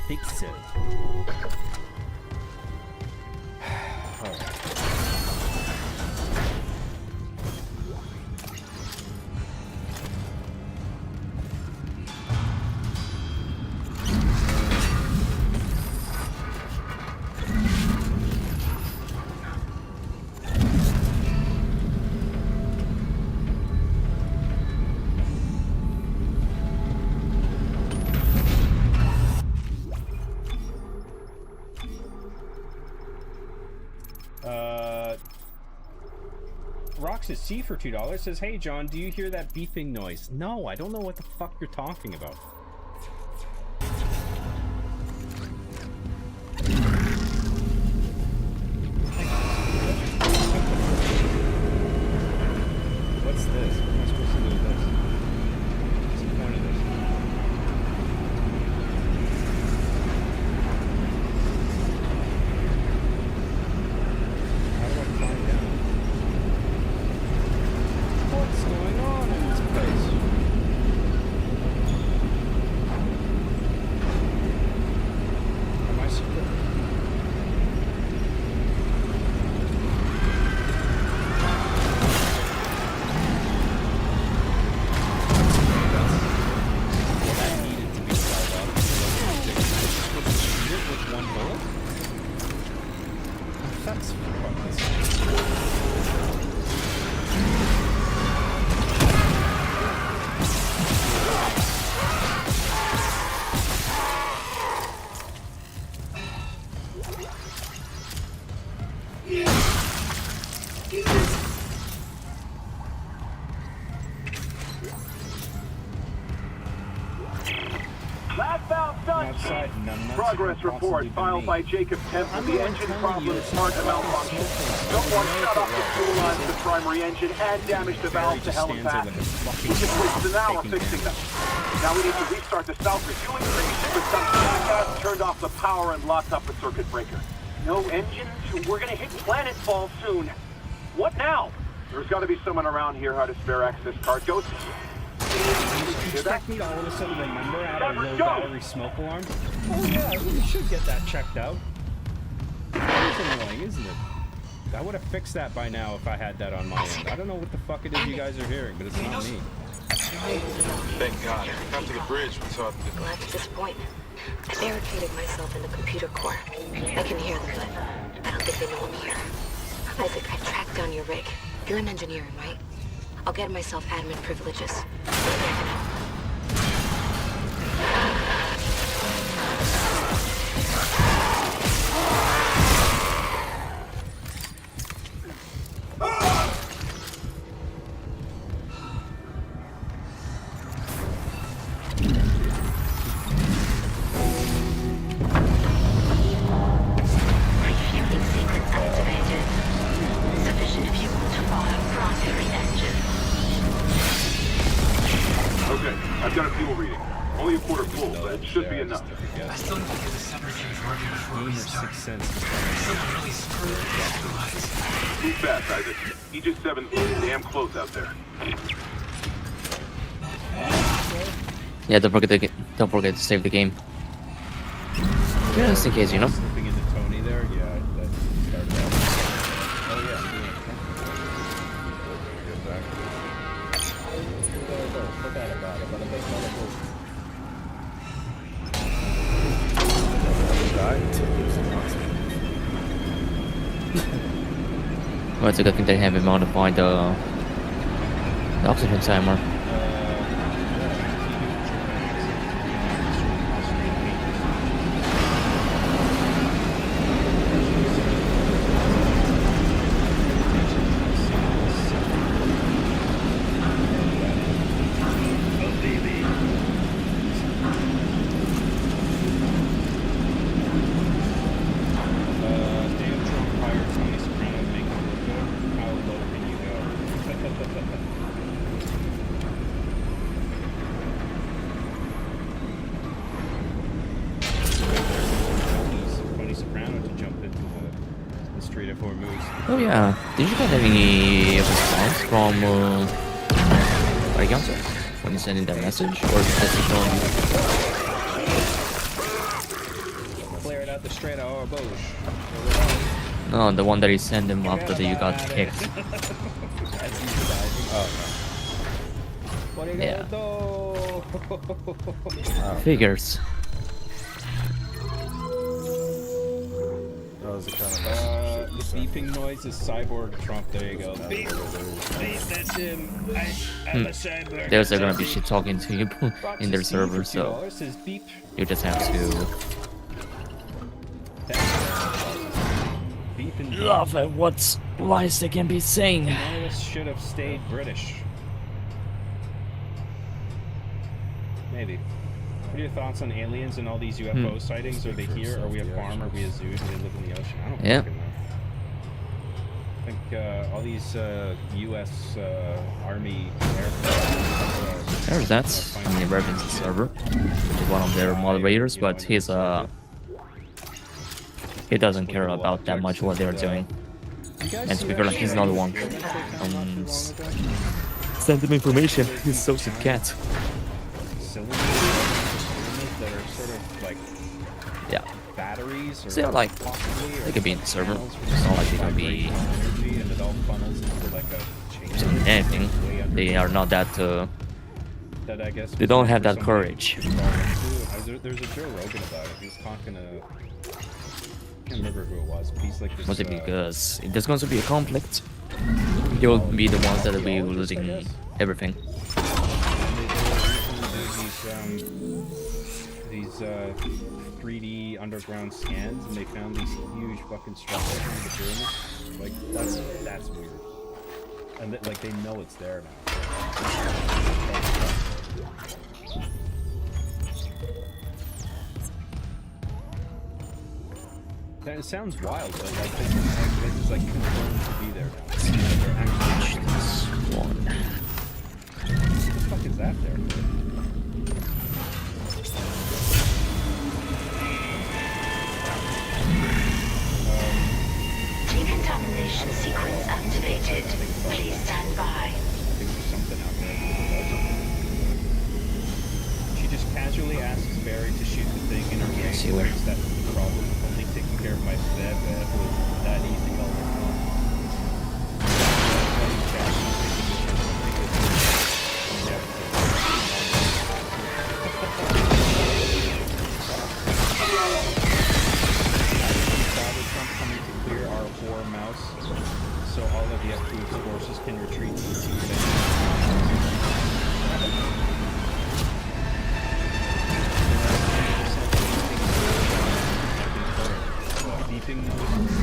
think so. Roxas C for $2 says, "Hey John, do you hear that beeping noise?" No, I don't know what the fuck you're talking about. What's this? What am I supposed to do with this? What's the point of this? How do I climb down? What's going on in this place? Am I supposed that needed to be solved up? Supposed to shoot it with one bullet? That's Last bout done. outside, Progress report filed by Jacob Kemp with the engine problem marked a malfunction. Someone shut off the fuel lines to the primary engine and damaged the valve to hell and back. We just wasted an hour fixing them. Now we need to restart the self-refueling station with some jackass turned off the power and locked up the circuit breaker. No engines? We're gonna hit planetfall soon. What now? There's gotta be someone around here how to spare access card. Go. You expect me to all of a sudden remember how to low battery smoke alarm? Oh yeah, we should get that checked out. That is annoying, isn't it? I would have fixed that by now if I had that on my end. I don't know what the fuck it is you guys are hearing, but it's not me. Thank God. After the bridge, we saw the... Glad to disappoint. I barricaded myself in the computer core. I can hear them, but I don't think they know I'm here. Isaac, I tracked down your rig. You're in engineering, right? I'll get myself admin privileges. Refueling sequence activated. Sufficient fuel reading. Only a quarter full, but it should be enough. I still need to get the centrifuge working before we start. Something really screwed with these blue lights. Move fast, Isaac. Aegis 7's looking damn close out there. Yeah, don't forget to save the game. Just in case, you know. Slipping into Tony there, yeah, that started out. Oh yeah, forgot about it, but I bet Well, it's a good thing they haven't modified the oxygen timer. Oh yeah, did you get any response from Council when you sent in that message, or is that clear it out the straight of our bush. No, the one that he sent him after that you got kicked. Yeah. Figures. That was the kind of the beeping noise is Cyborg Trump. There you go. Beep, beep, that's him. I'm a cyborg. There's gonna be shit talking to you in their server, so you just have to laugh at what lies they can be saying. This should have stayed British. Maybe. What are your thoughts on aliens and all these UFO sightings? Are they here? Are we a farm? Are we a zoo? Do they live in the ocean? I don't fucking know. I think all these U.S. Army aircraft. There's that on the emergency server, which is one of their moderators, but he's he doesn't care about that much what they're doing. And to be fair, like, he's not the one send them information. He's so sick cat. That are sort of like batteries or so like they could be in the server. It's not like they can be anything. They are not that that I guess they don't have that courage. There's a Joe Rogan about it. He was talking to I can't remember who it was, but he's like this, was it because if there's going to be a conflict, they will be the ones that will be losing everything. These 3D underground scans, and they found these huge fucking structures in the pyramids. Like that's weird, and like they know it's there now. That it sounds wild, but like it's like confirmed to be there now. They're actually this one. What the fuck is that there? Decontamination sequence activated. Please stand by. I think there's something out there. She just casually asks Barry to shoot the thing in her face. That's the problem. Only taking care of my step was that easy all the time. Mouse, so all of the F2's forces can retreat to the sea. Beeping noise.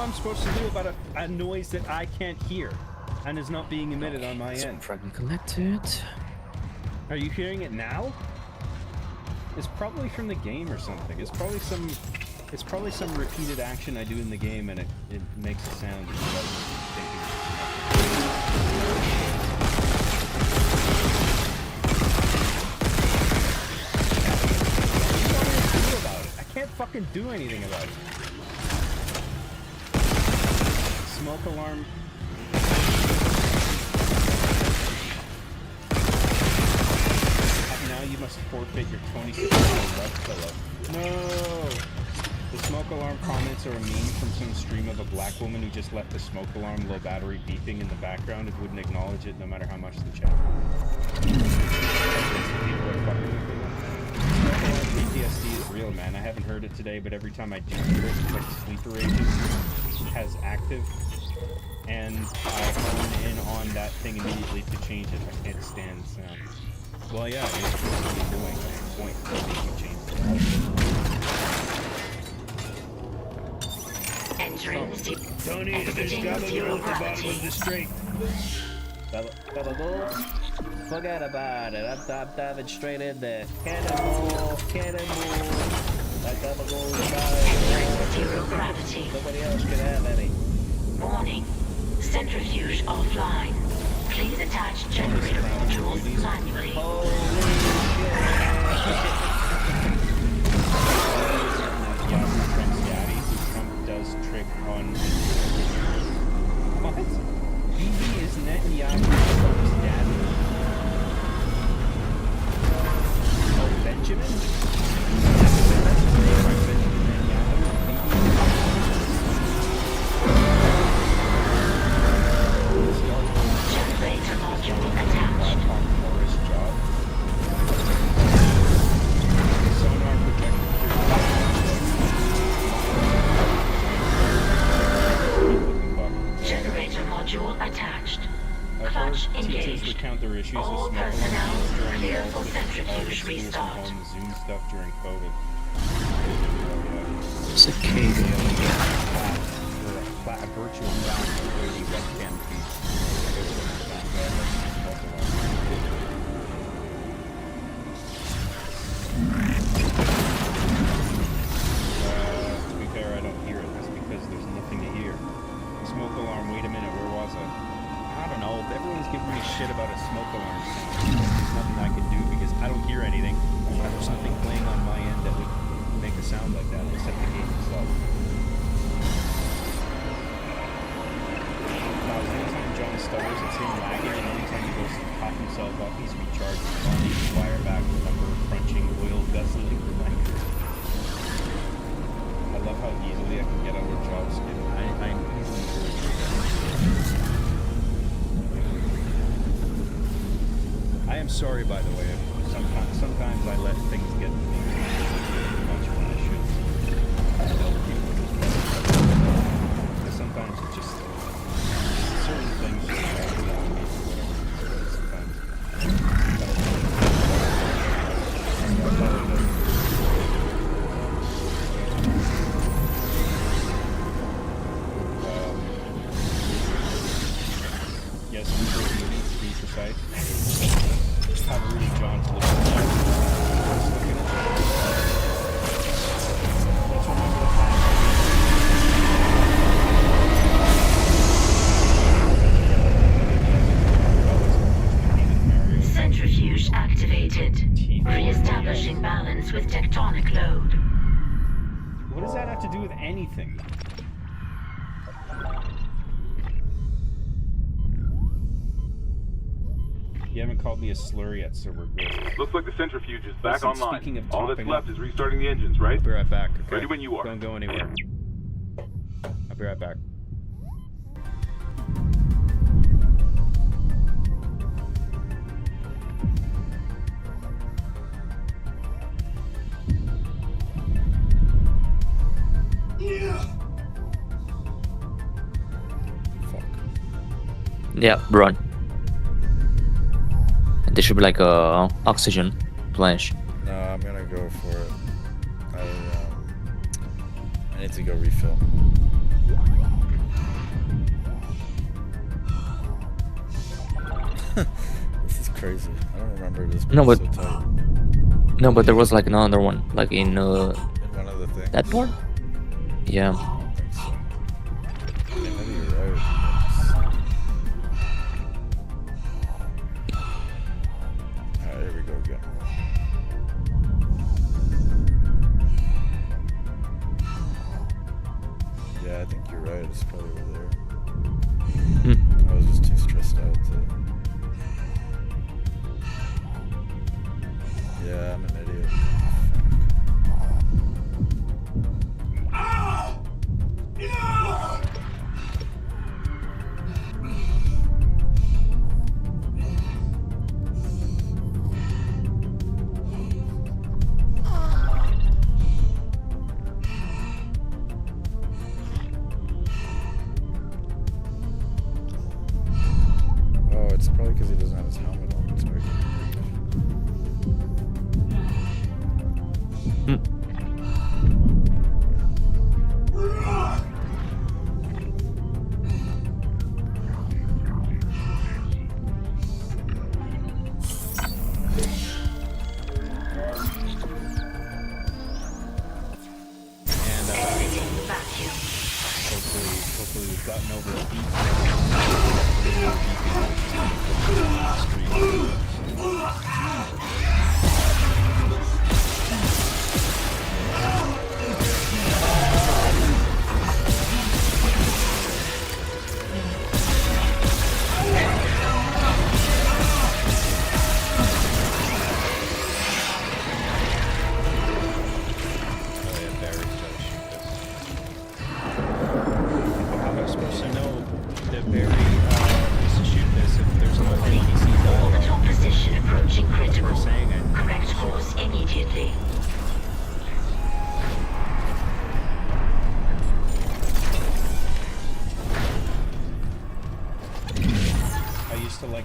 I'm supposed to do about a noise that I can't hear and is not being emitted on my end? Fragment collected. Are you hearing it now? It's probably from the game or something. It's probably some repeated action I do in the game and it makes a sound. I can't fucking do anything about it. Smoke alarm. Now you must forfeit your 26 left pillow. No! The smoke alarm comments are a meme from some stream of a black woman who just left the smoke alarm low battery beeping in the background and wouldn't acknowledge it no matter how much the chat. PTSD is real, man. I haven't heard it today, but every time I do hear it, like sleeper agent has active, and I hone in on that thing immediately to change it. I can't stand the sound. Well, yeah, it's supposed to be doing. That's the point. You change it. Entering the deep. Tony, there's gabagool at the bottom of the strait. Gabagool? Forget about it. I'm diving straight in there. Cannonball, cannonball. That gabagool is Entering zero gravity. Nobody else can have any. Warning. Centrifuge offline. Please attach generator modules manually. Holy Trump does trick on. What? BB is Netanyahu's daddy. Oh, Benjamin? Generator module attached. Generator module attached. Clutch engaged. All personnel clear for centrifuge restart. Zoom stuff during COVID. It's a cave. A virtual webcam feed. To be fair, I don't hear it. That's because there's nothing to hear. Smoke alarm, wait a minute, where was I? I don't know. Everyone's giving me shit about a smoke alarm. There's nothing I can do because I don't hear anything. There's nothing playing on my end that would make a sound like that, except the game itself. Anytime John stutters, it's him lagging, and anytime he goes to pop himself up, he's recharging. Wire back, remember, crunching, oil guzzling, reminder. I love how easily I can get out of job skin. I'm easily I am sorry, by the way. Sometimes I let things get to me much when I should. Sometimes it just certain things just happen on me for yes, to be precise. Have Rudy John's looking at let's remember the fact. Centrifuge activated. Re-establishing balance with tectonic load. What does that have to do with anything? You haven't called me a slur yet, so we're good. Looks like the centrifuge is back Listen, online. speaking of All that's topping left up, is restarting the engines, right? I'll be right back, okay? Ready when you are. Don't go anywhere. I'll be right back. Yeah, run. There should be like a oxygen flash. No, I'm gonna go for it. I need to go refill. crazy. I don't remember this. No, but so tight. no, but there was like another one, like in In one of the things. that part. Yeah. Yeah, maybe you're right. Alright, here we go again. Yeah, I think you're right. It's probably over there. I was just too stressed out to. Yeah, I'm an idiot. Oh, it's probably because he doesn't have his helmet on. It's making And hopefully we've gotten over the beat.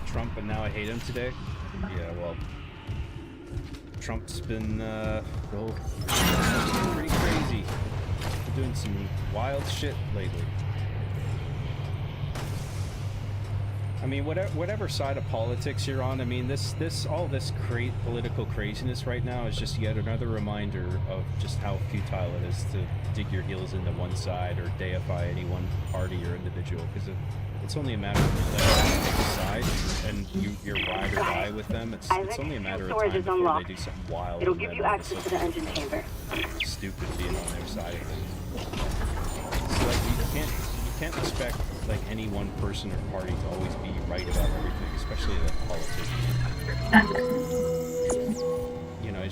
Trump and now I hate him today. Yeah, well, Trump's been pretty crazy. Doing some wild shit lately. I mean, whatever side of politics you're on, I mean, all this political craziness right now is just yet another reminder of just how futile it is to dig your heels into one side or deify any one party or individual, because it's only a matter of you pick a side and you're ride or die with them. It's only a matter of time before they do something wild. It'll give you access to the engine chamber. Stupid being on their side of things. So like you can't expect like any one person or party to always be right about everything, especially the politicians. You know,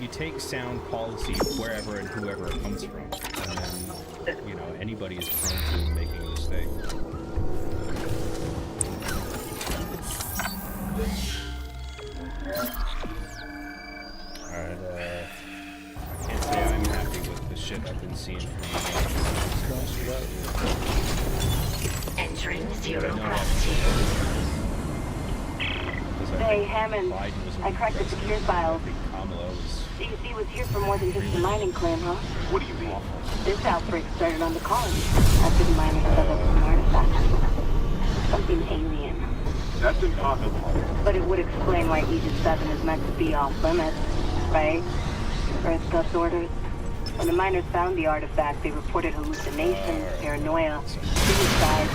you take sound policy wherever and whoever it comes from, and then you know anybody is prone to making a mistake. Alright, I can't say I'm happy with the shit I've been seeing from you. Entering zero gravity. Hey, Hammond. I cracked the secure files. CC was here for more than just a mining claim, huh? What do you mean? This outbreak started on the colony after the miners dug up some artifacts. Something alien. That's impossible. But it would explain why Aegis 7 is meant to be off limits, right? Earth Gust orders. When the miners found the artifact, they reported hallucinations, paranoia, suicide.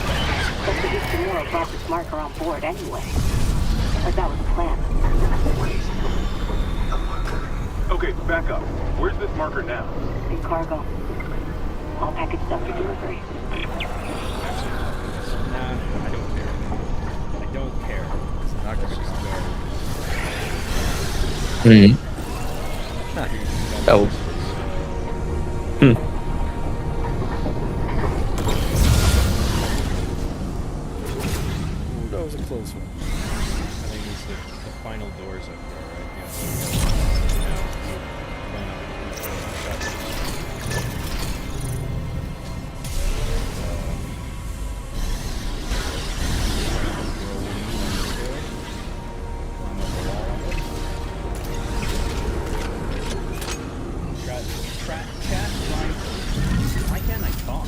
But produced a more robust marker on board anyway. But that was the plan. Okay, back up. Where's this marker now? In cargo. All packaged up for delivery. Nah, I don't care. I don't care. It's not gonna be started. Oh. Ooh, that was a close one. I think it's the final doors up there, right? Yeah. Why can't I talk?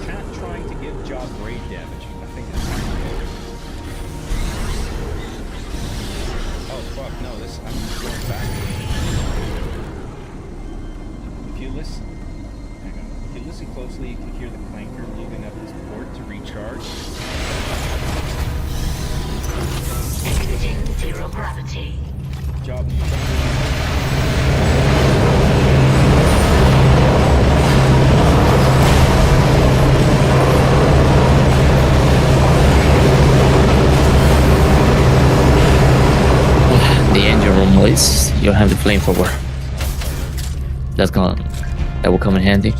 Chat trying to give job raid damage. I think that's Supposedly you can hear the clanker leaving up his port to recharge. Exiting zero gravity. Job. The engine room lights. You'll have the flamethrower. That will come in handy.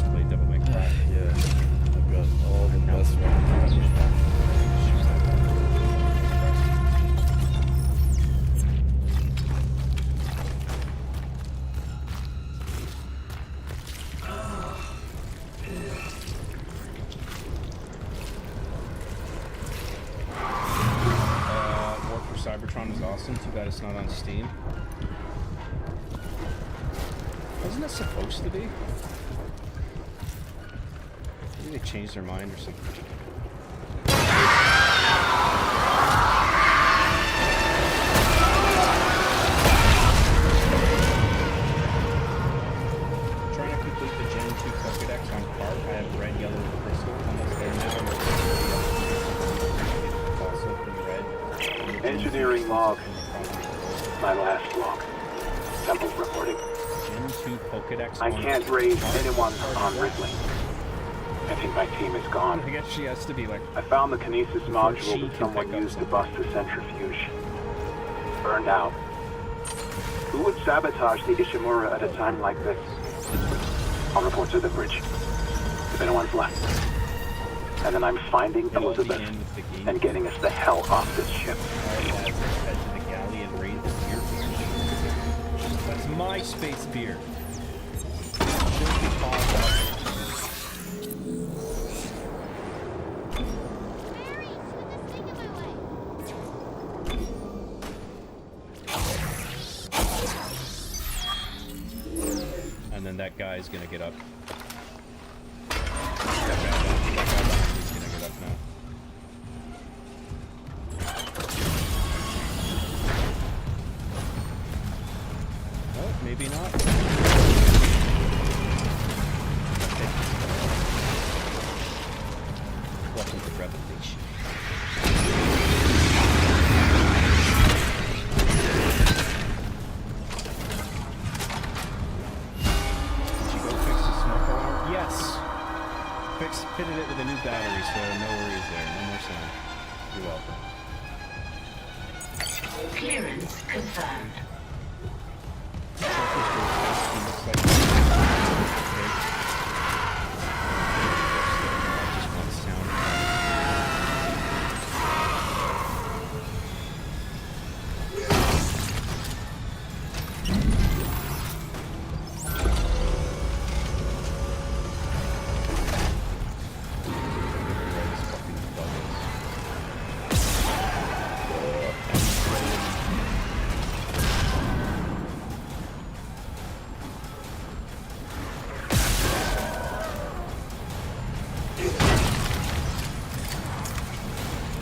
War for Cybertron is awesome. Too bad it's not on Steam. Wasn't it supposed to be? Maybe they changed their mind or something. Trying to complete the Gen 2 Pokédex on card. I have red, yellow, crystal. Almost there now. Also in red. Engineering log. My last log. Temple reporting. Gen 2 Pokédex. I can't raise anyone on Ripley. I think my team is gone. I guess she has to be like. I found the kinesis module that someone used to bust the centrifuge. Burned out. Who would sabotage the Ishimura at a time like this? I'll report to the bridge. If anyone's left. And then I'm finding Elizabeth and getting us the hell off this ship. That's my space beer. And then that guy's gonna get up. That guy is gonna get up now. Oh, maybe not. Welcome to Revelation. Did you go fix the smoke alarm? Yes! Fitted it with a new battery, so no worries there. No more sound. You're welcome. Clearance confirmed.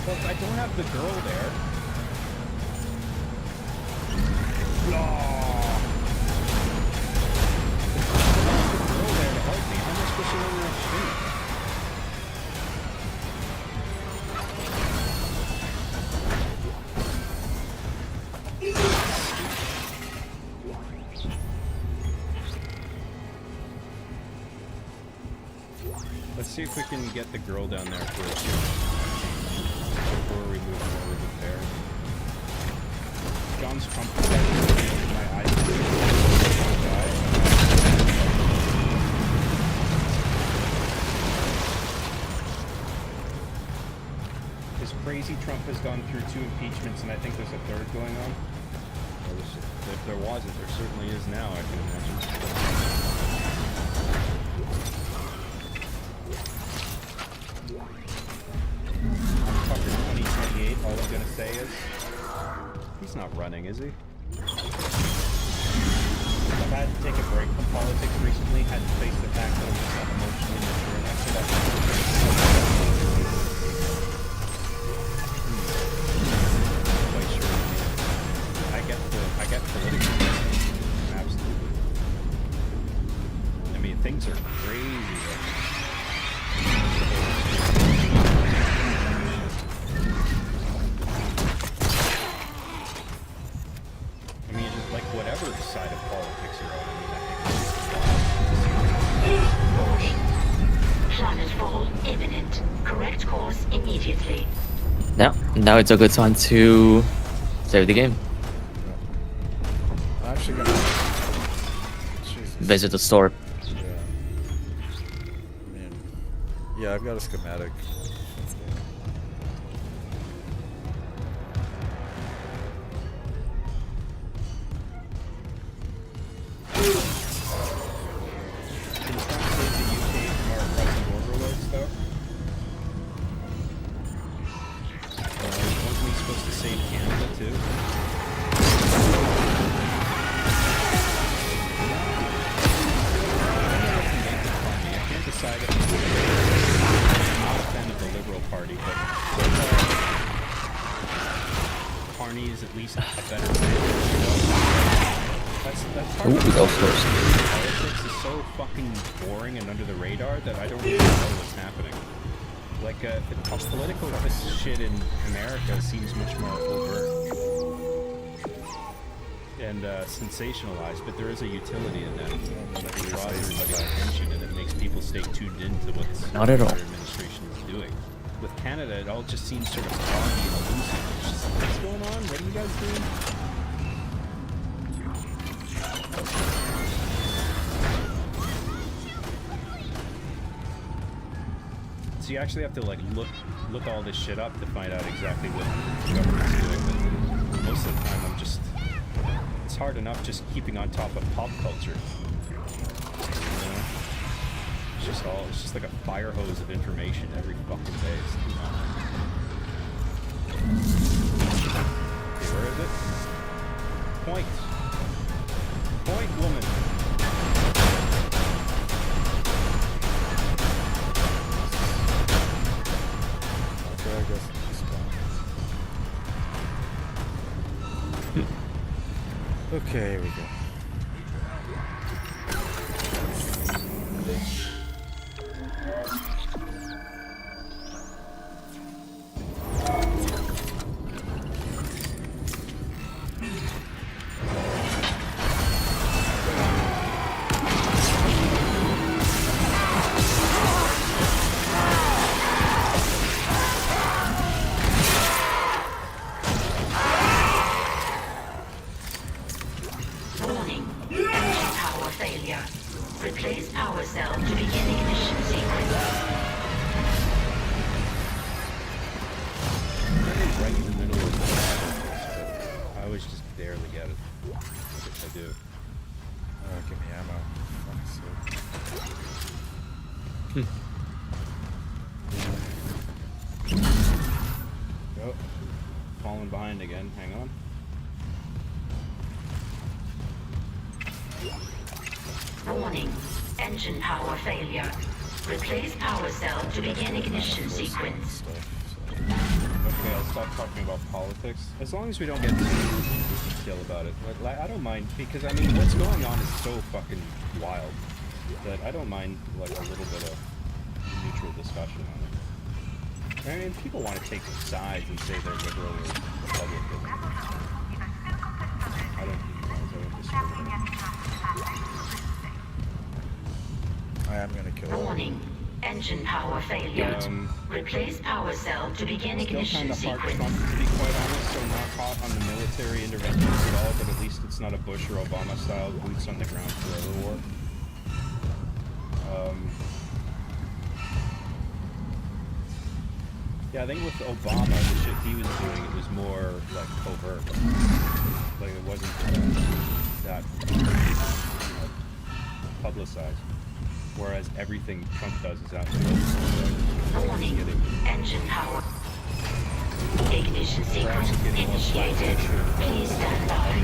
Well, I don't have the girl there. Let's see if we can get the girl down there first before we move forward with there. John's Trump my eyes. This crazy Trump has gone through 2 impeachments, and I think there's a 3rd going on. If there wasn't, there certainly is now, I can imagine. Fucker 2028, all I'm gonna say is he's not running, is he? I've had to take a break from politics recently, had to face the fact that I'm just not emotionally mature enough for that. Quite sure. I get political. Absolutely. I mean, things are crazy right now. Correct course immediately. Now it's a good time to save the game. I'm actually gonna visit the store. Yeah. I mean, yeah, I've got a schematic. Politics is so fucking boring and under the radar that I don't really know what's happening. Like, the political shit in America seems much more overt and sensationalized, but there is a utility in that. Like, it draws everybody's attention and it makes people stay tuned into what the administration is doing. With Canada, it all just seems sort of foggy and elusive. It's just like, what's going on? What are you guys doing? So you actually have to like look all this shit up to find out exactly what the government's doing. But most of the time, it's hard enough just keeping on top of pop culture. You know? It's just like a fire hose of information every fucking day. It's too much. Okay, where is it? Point. Point, woman. I guess okay, here we go. Warning. Engine power failure. Replace power cell to begin ignition sequence. Okay, I'll stop talking about politics. As long as we don't get too detailed about it. Like, I don't mind, because, I mean, what's going on is so fucking wild that I don't mind, like, a little bit of neutral discussion on it. I mean, people want to take sides and say they're liberal or Republican. I don't discriminate. I am gonna kill it. Warning. Engine power failure. Replace power cell to begin ignition sequence. To be quite honest, so not hot on the military interventions at all, but at least it's not a Bush or Obama style boots on the ground guerrilla war. Yeah, I think with Obama, the shit he was doing, it was more like covert. Like it wasn't that publicized. Whereas everything Trump does is out there. Warning. Engine power. Ignition sequence initiated. Please stand by.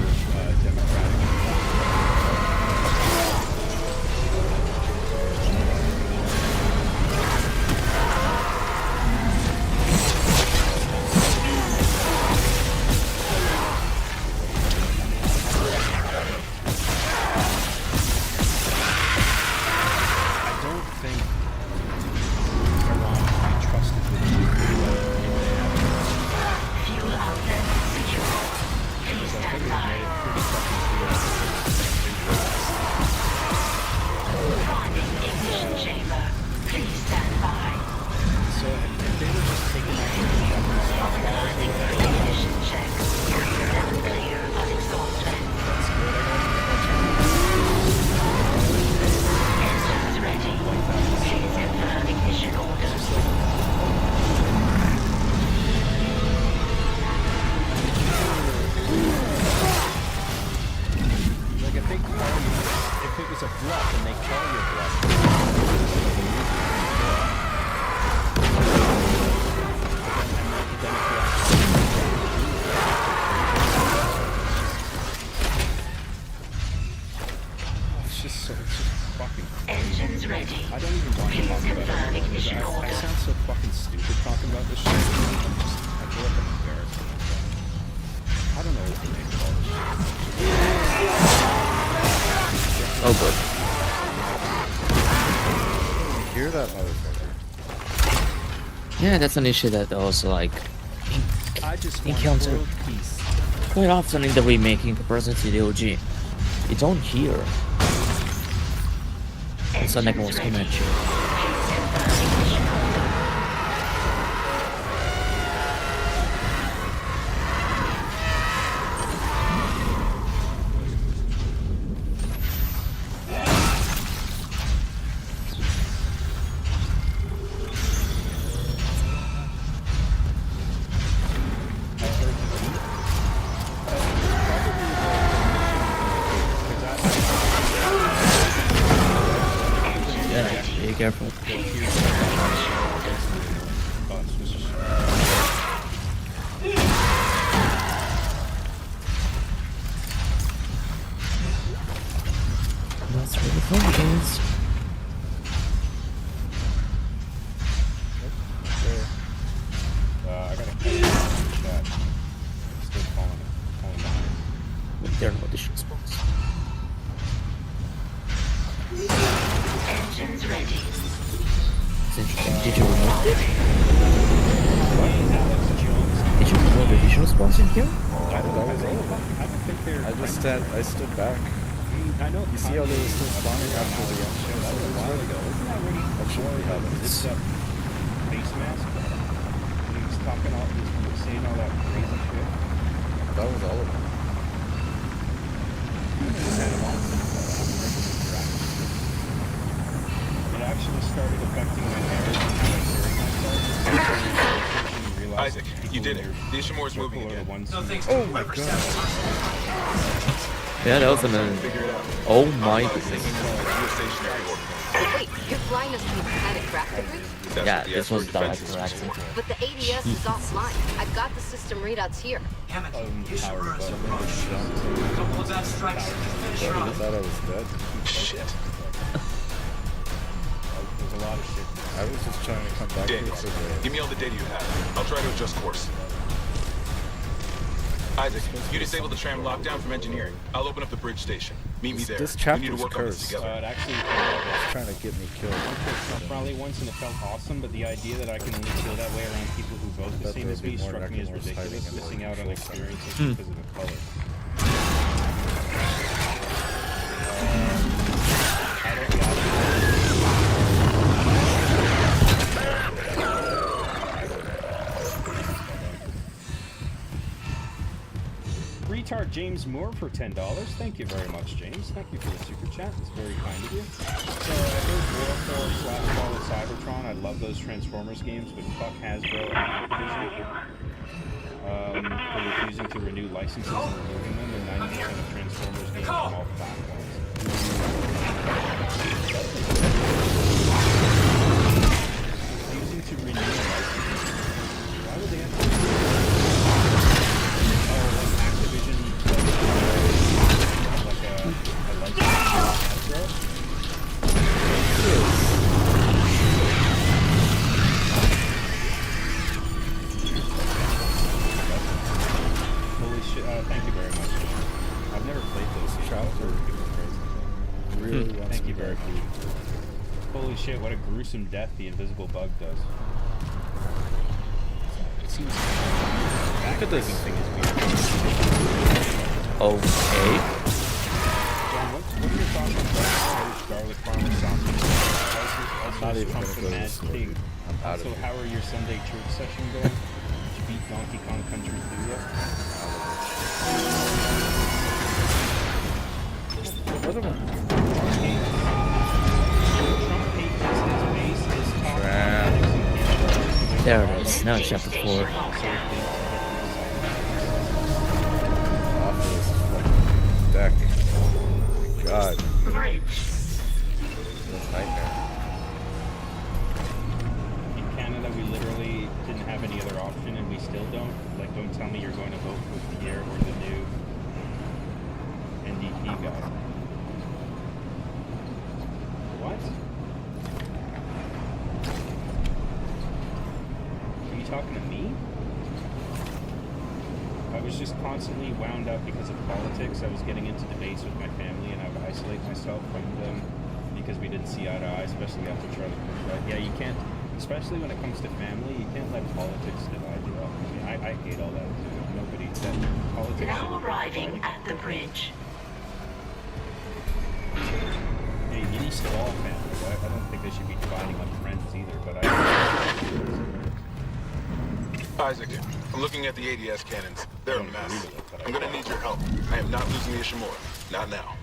Yeah, that's an issue that also like I just want encounter world peace. quite often in the remake in comparison to the OG. You don't hear the necklace coming at you. Careful. That's really fun, guys. I gotta catch that. Still falling behind. But there are no additional spots. Engines ready. It's interesting. Did you remove it? Did you remove additional spots in here? I stood back. I know. You see how they were still spawning after the end? That was a while ago. That shouldn't be happening. This face mask. And he was talking all this, saying all that crazy shit. That was all of them. It actually started affecting my marriage and how I carried myself. Isaac, you did it. The Ishimura's moving again. No thanks. Oh my god. Yeah, that was an. Oh my goodness. Wait, you're flying us to the planet craft debris? Yeah, this was direct interaction. But the ADS is offline. I've got the system readouts here. Hammett, Ishimura's approach. Couple of bad strikes. Finish her I off. thought I was dead. Shit. There's a lot of shit. I was just trying to come back here Daniel, for the... give me all the data you have. I'll try to adjust course. Isaac, you disable the tram lockdown from engineering. I'll open up the bridge station. Meet me there. This We need to chapter's work on this cursed. together. It actually It's trying to get me killed. probably once and it felt awesome, but the idea that I can only feel that way around people who vote the Bet same there'll as be me more struck me as Necromorphs hiding ridiculous, in the missing out on full experiences center. because of the color. Retard James Moore for $10. Thank you very much, James. Thank you for the super chat. It's very kind of you. So there's War 4 / Cybertron. I love those Transformers games, but fuck Hasbro and Activision for refusing to renew licenses and removing them, and 90% of Transformers games from all platforms. Refusing to renew licenses. Why would they have to? Activision, like a license Hasbro? Holy shit, thank you very much. I've never played those Childhood. Really wants Thank you me very back. much. Holy shit, what a gruesome death the invisible bug does. It seems Look at this. thing is weird. Okay. John, what are your thoughts on garlic parmesan sausage? Also, not even Trump gonna the go to Mad the store, Pig. dude. I'm out of So here. how are your Sunday church session going? Did you beat Donkey Kong Country 2 yet? Another one. There it is. Now it's chapter 4. Off this fucking deck. God. Nightmare. In Canada, we literally didn't have any other option, and we still don't. Like, don't tell me you're going to vote for Pierre or the new NDP guy. What? Are you talking to me? I was just constantly wound up because of politics. I was getting into debates with my family, and I would isolate myself from them because we didn't see eye to eye, especially after Charlie Kirk died. Yeah, you can't Especially when it comes to family, you can't let politics divide you up. I mean, I hate all that. Nobody said politics. Now arriving at the bridge. Hey, you need to all families. I don't think they should be dividing up friends either, but Isaac, I'm looking at the ADS cannons. They're a mess. I'm gonna need your help. I am not losing the Ishimura. Not now.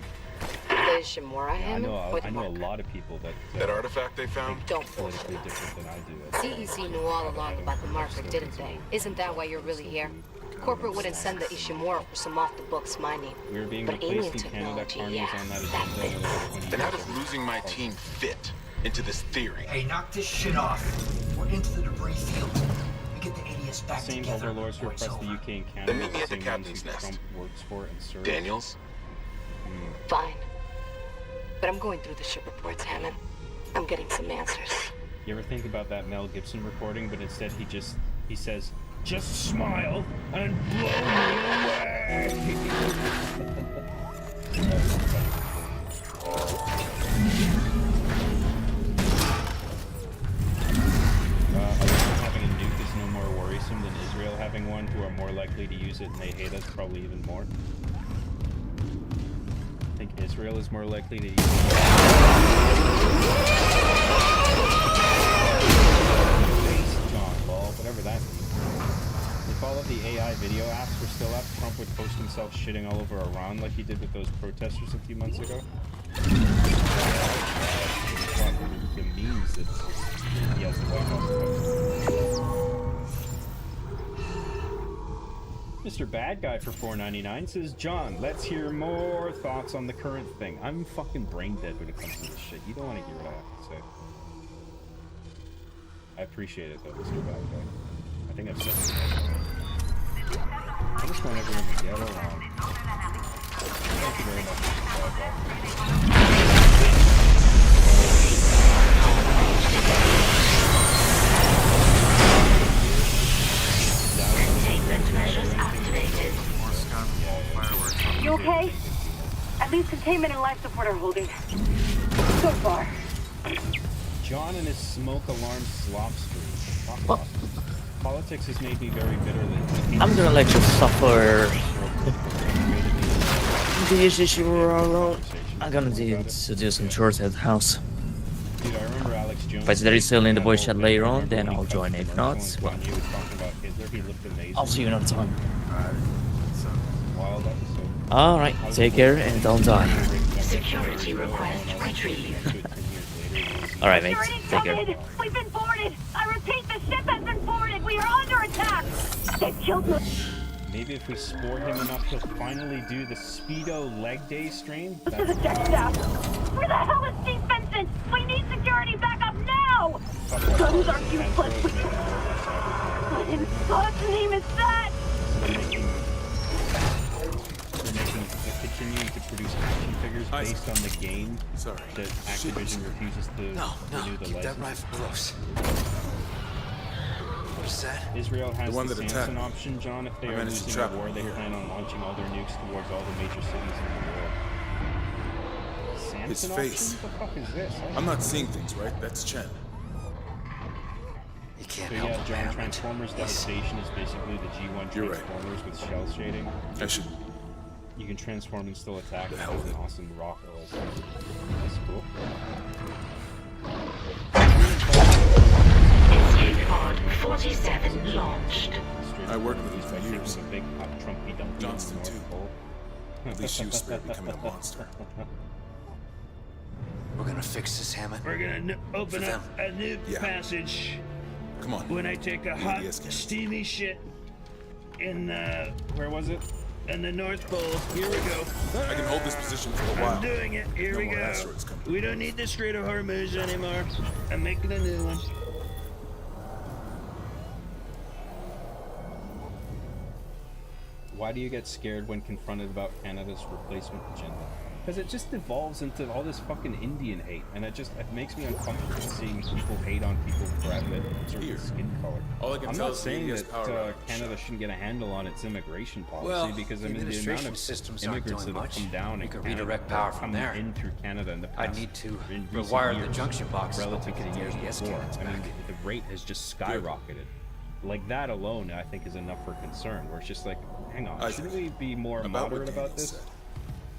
The Ishimura, I know a lot of people that... that artifact they found? Don't politically different than I do. CEC knew all along about the marker, didn't they? Isn't that why you're really here? Corporate wouldn't send the Ishimura for some off-the-books mining. We were being but replaced alien in Canada, technology, Carney's on that agenda. Then how does losing my team fit into this theory? Hey, knock this shit off. We're into the debris field. We get the ADS back Same together. overlords who oppressed the UK and Canada. Then meet me at the same captain's ones who nest. Trump works for and serves. Daniels? Fine. But I'm going through the ship reports, Hammond. I'm getting some answers. You ever think about that Mel Gibson recording, but instead he says, just smile and blow me away. Having a nuke is no more worrisome than Israel having one, who are more likely to use it and they hate us probably even more. I think Israel is more likely to use it. John Ball, whatever that means. If all of the AI video apps were still up, Trump would post himself shitting all over Iran like he did with those protesters a few months ago. The memes that he has the White House. Mr. Bad Guy for $4.99 says, John, let's hear more thoughts on the current thing. I'm fucking brain dead when it comes to this shit. You don't want to hear what I have to say. I appreciate it though, Mr. Bad Guy. I think I've said it. I just want everyone to get along. Thank you very much, Mr. Bad Guy. You okay? At least containment and life support are holding. So far. John and his smoke alarm slop streak. Politics has made me very bitter lately. I'm gonna let you suffer. The issue alone. I'm gonna do some chores at the house. Dude, I remember Alex Jones. If there is still in the voice chat later on, then I'll join. If not, well, I'll see you another time. Wild episode. Alright, take care and don't die. Security request retrieved. Alright, mate, take care. We've been boarded! I repeat, the ship has been boarded! We are under attack! They killed us! Maybe if we sport him enough, he'll finally do the Speedo leg day stream. To the deck staff! Where the hell is Steve Benson? We need security backup now! Guns are useless! What in God's name is that? They're continuing to produce action figures based on the game that Activision refuses to renew the license. That rifle close. What is that? Israel has the Samson option, John. If they are losing the war, they plan on launching all their nukes towards all the major cities in the world. Samson His face. Option? What the fuck is this? I'm not seeing things, right? That's Chen. You can't So yeah, John, Transformers Devastation is basically the G1 Transformers with shell shading. I should... You can transform and still attack with an awesome rock or That's cool. Escape pod 47 launched. I worked with him for years. A big Trumpy dumpy Johnston too. At least you spared becoming a monster. We're gonna fix this, Hammond. We're gonna open up a new passage. Come on. When I take a hot, steamy shit in where was it? In the North Pole. Here we go. I can hold this position for a while. I'm doing it. Here we go. We don't need the Strait of Hormuz anymore. I'm making a new one. Why do you get scared when confronted about Canada's replacement agenda? Because it just devolves into all this fucking Indian hate, and it makes me uncomfortable seeing people hate on people for a certain skin color. I'm not saying that Canada shouldn't get a handle on its immigration policy, because I mean the amount of immigrants that have come down in Canada redirect power from there. in through Canada in the past. I need to in rewire years, the junction box relative to the years before. I mean, the rate has just skyrocketed. Like that alone, I think, is enough for concern. Where it's just like, hang on, shouldn't we be more moderate about this?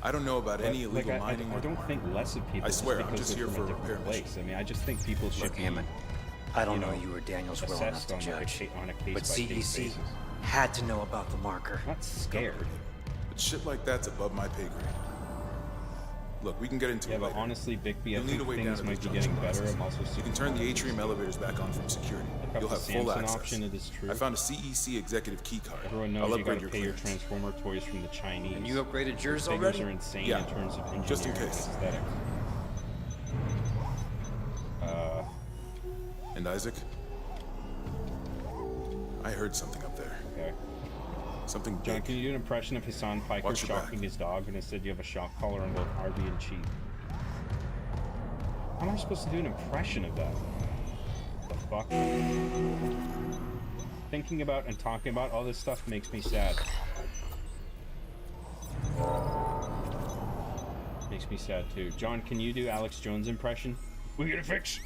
I don't know about any illegal mining. I don't think less of people. I swear, I'm because just here they're for from a a different repair place. I mean, I just think people should be. Hammond, I don't know you were Daniel's will enough to judge, but CEC had to know about the marker. I'm not scared. But shit like that's above my pay grade. Look, we can get into it later. But honestly, Bigby, I You'll need think a way things down might to be the getting junction better. I'm boxes. also You can turn the atrium elevators back on from security. You'll have full access. Option, it is true. I found a CEC executive key card. Everyone knows you gotta pay your Transformer toys from the Chinese. And you upgraded yours Those already? figures are insane Yeah, in terms of engineering just in case. and aesthetics. And Isaac, I heard something up there. Okay. Something big. John, can you do an impression of Hassan Piker Watch your shocking his dog when I said you have a shock collar on both RV and Chief? How am I supposed to do an impression of that? The fuck? Thinking about and talking about all this stuff makes me sad. Makes me sad too. John, can you do Alex Jones' impression? We can fix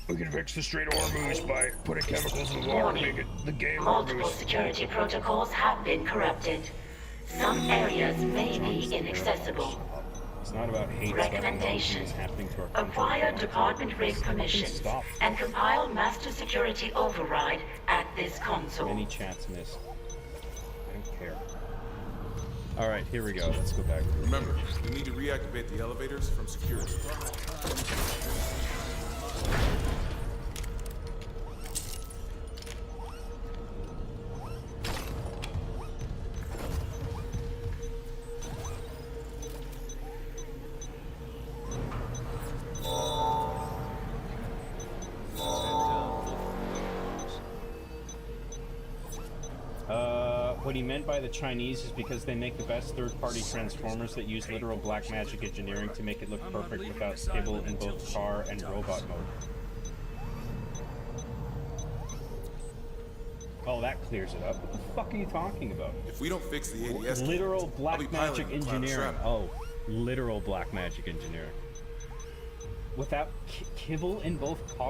the straight ore moves by putting chemicals in the water to make it the game ore Multiple moves. security protocols have been corrupted. Some areas may be inaccessible. It's not about hate, it's about Recommendation. what's happening to our country. Acquire department rig permissions Stop. and compile master security override at this console. Many chats missed. I don't care. Alright, here we go. Let's go back. Remember, we need to reactivate the elevators from security. What he meant by the Chinese is because they make the best third-party transformers that use literal black magic engineering to make it look perfect without cable in both car and robot mode. Oh, that clears it up. What the fuck are you talking about? If we don't fix the ADS, Literal black I'll be magic piloting Cloud engineering. Trap. Oh, literal black magic engineering. Without kibble in both cars?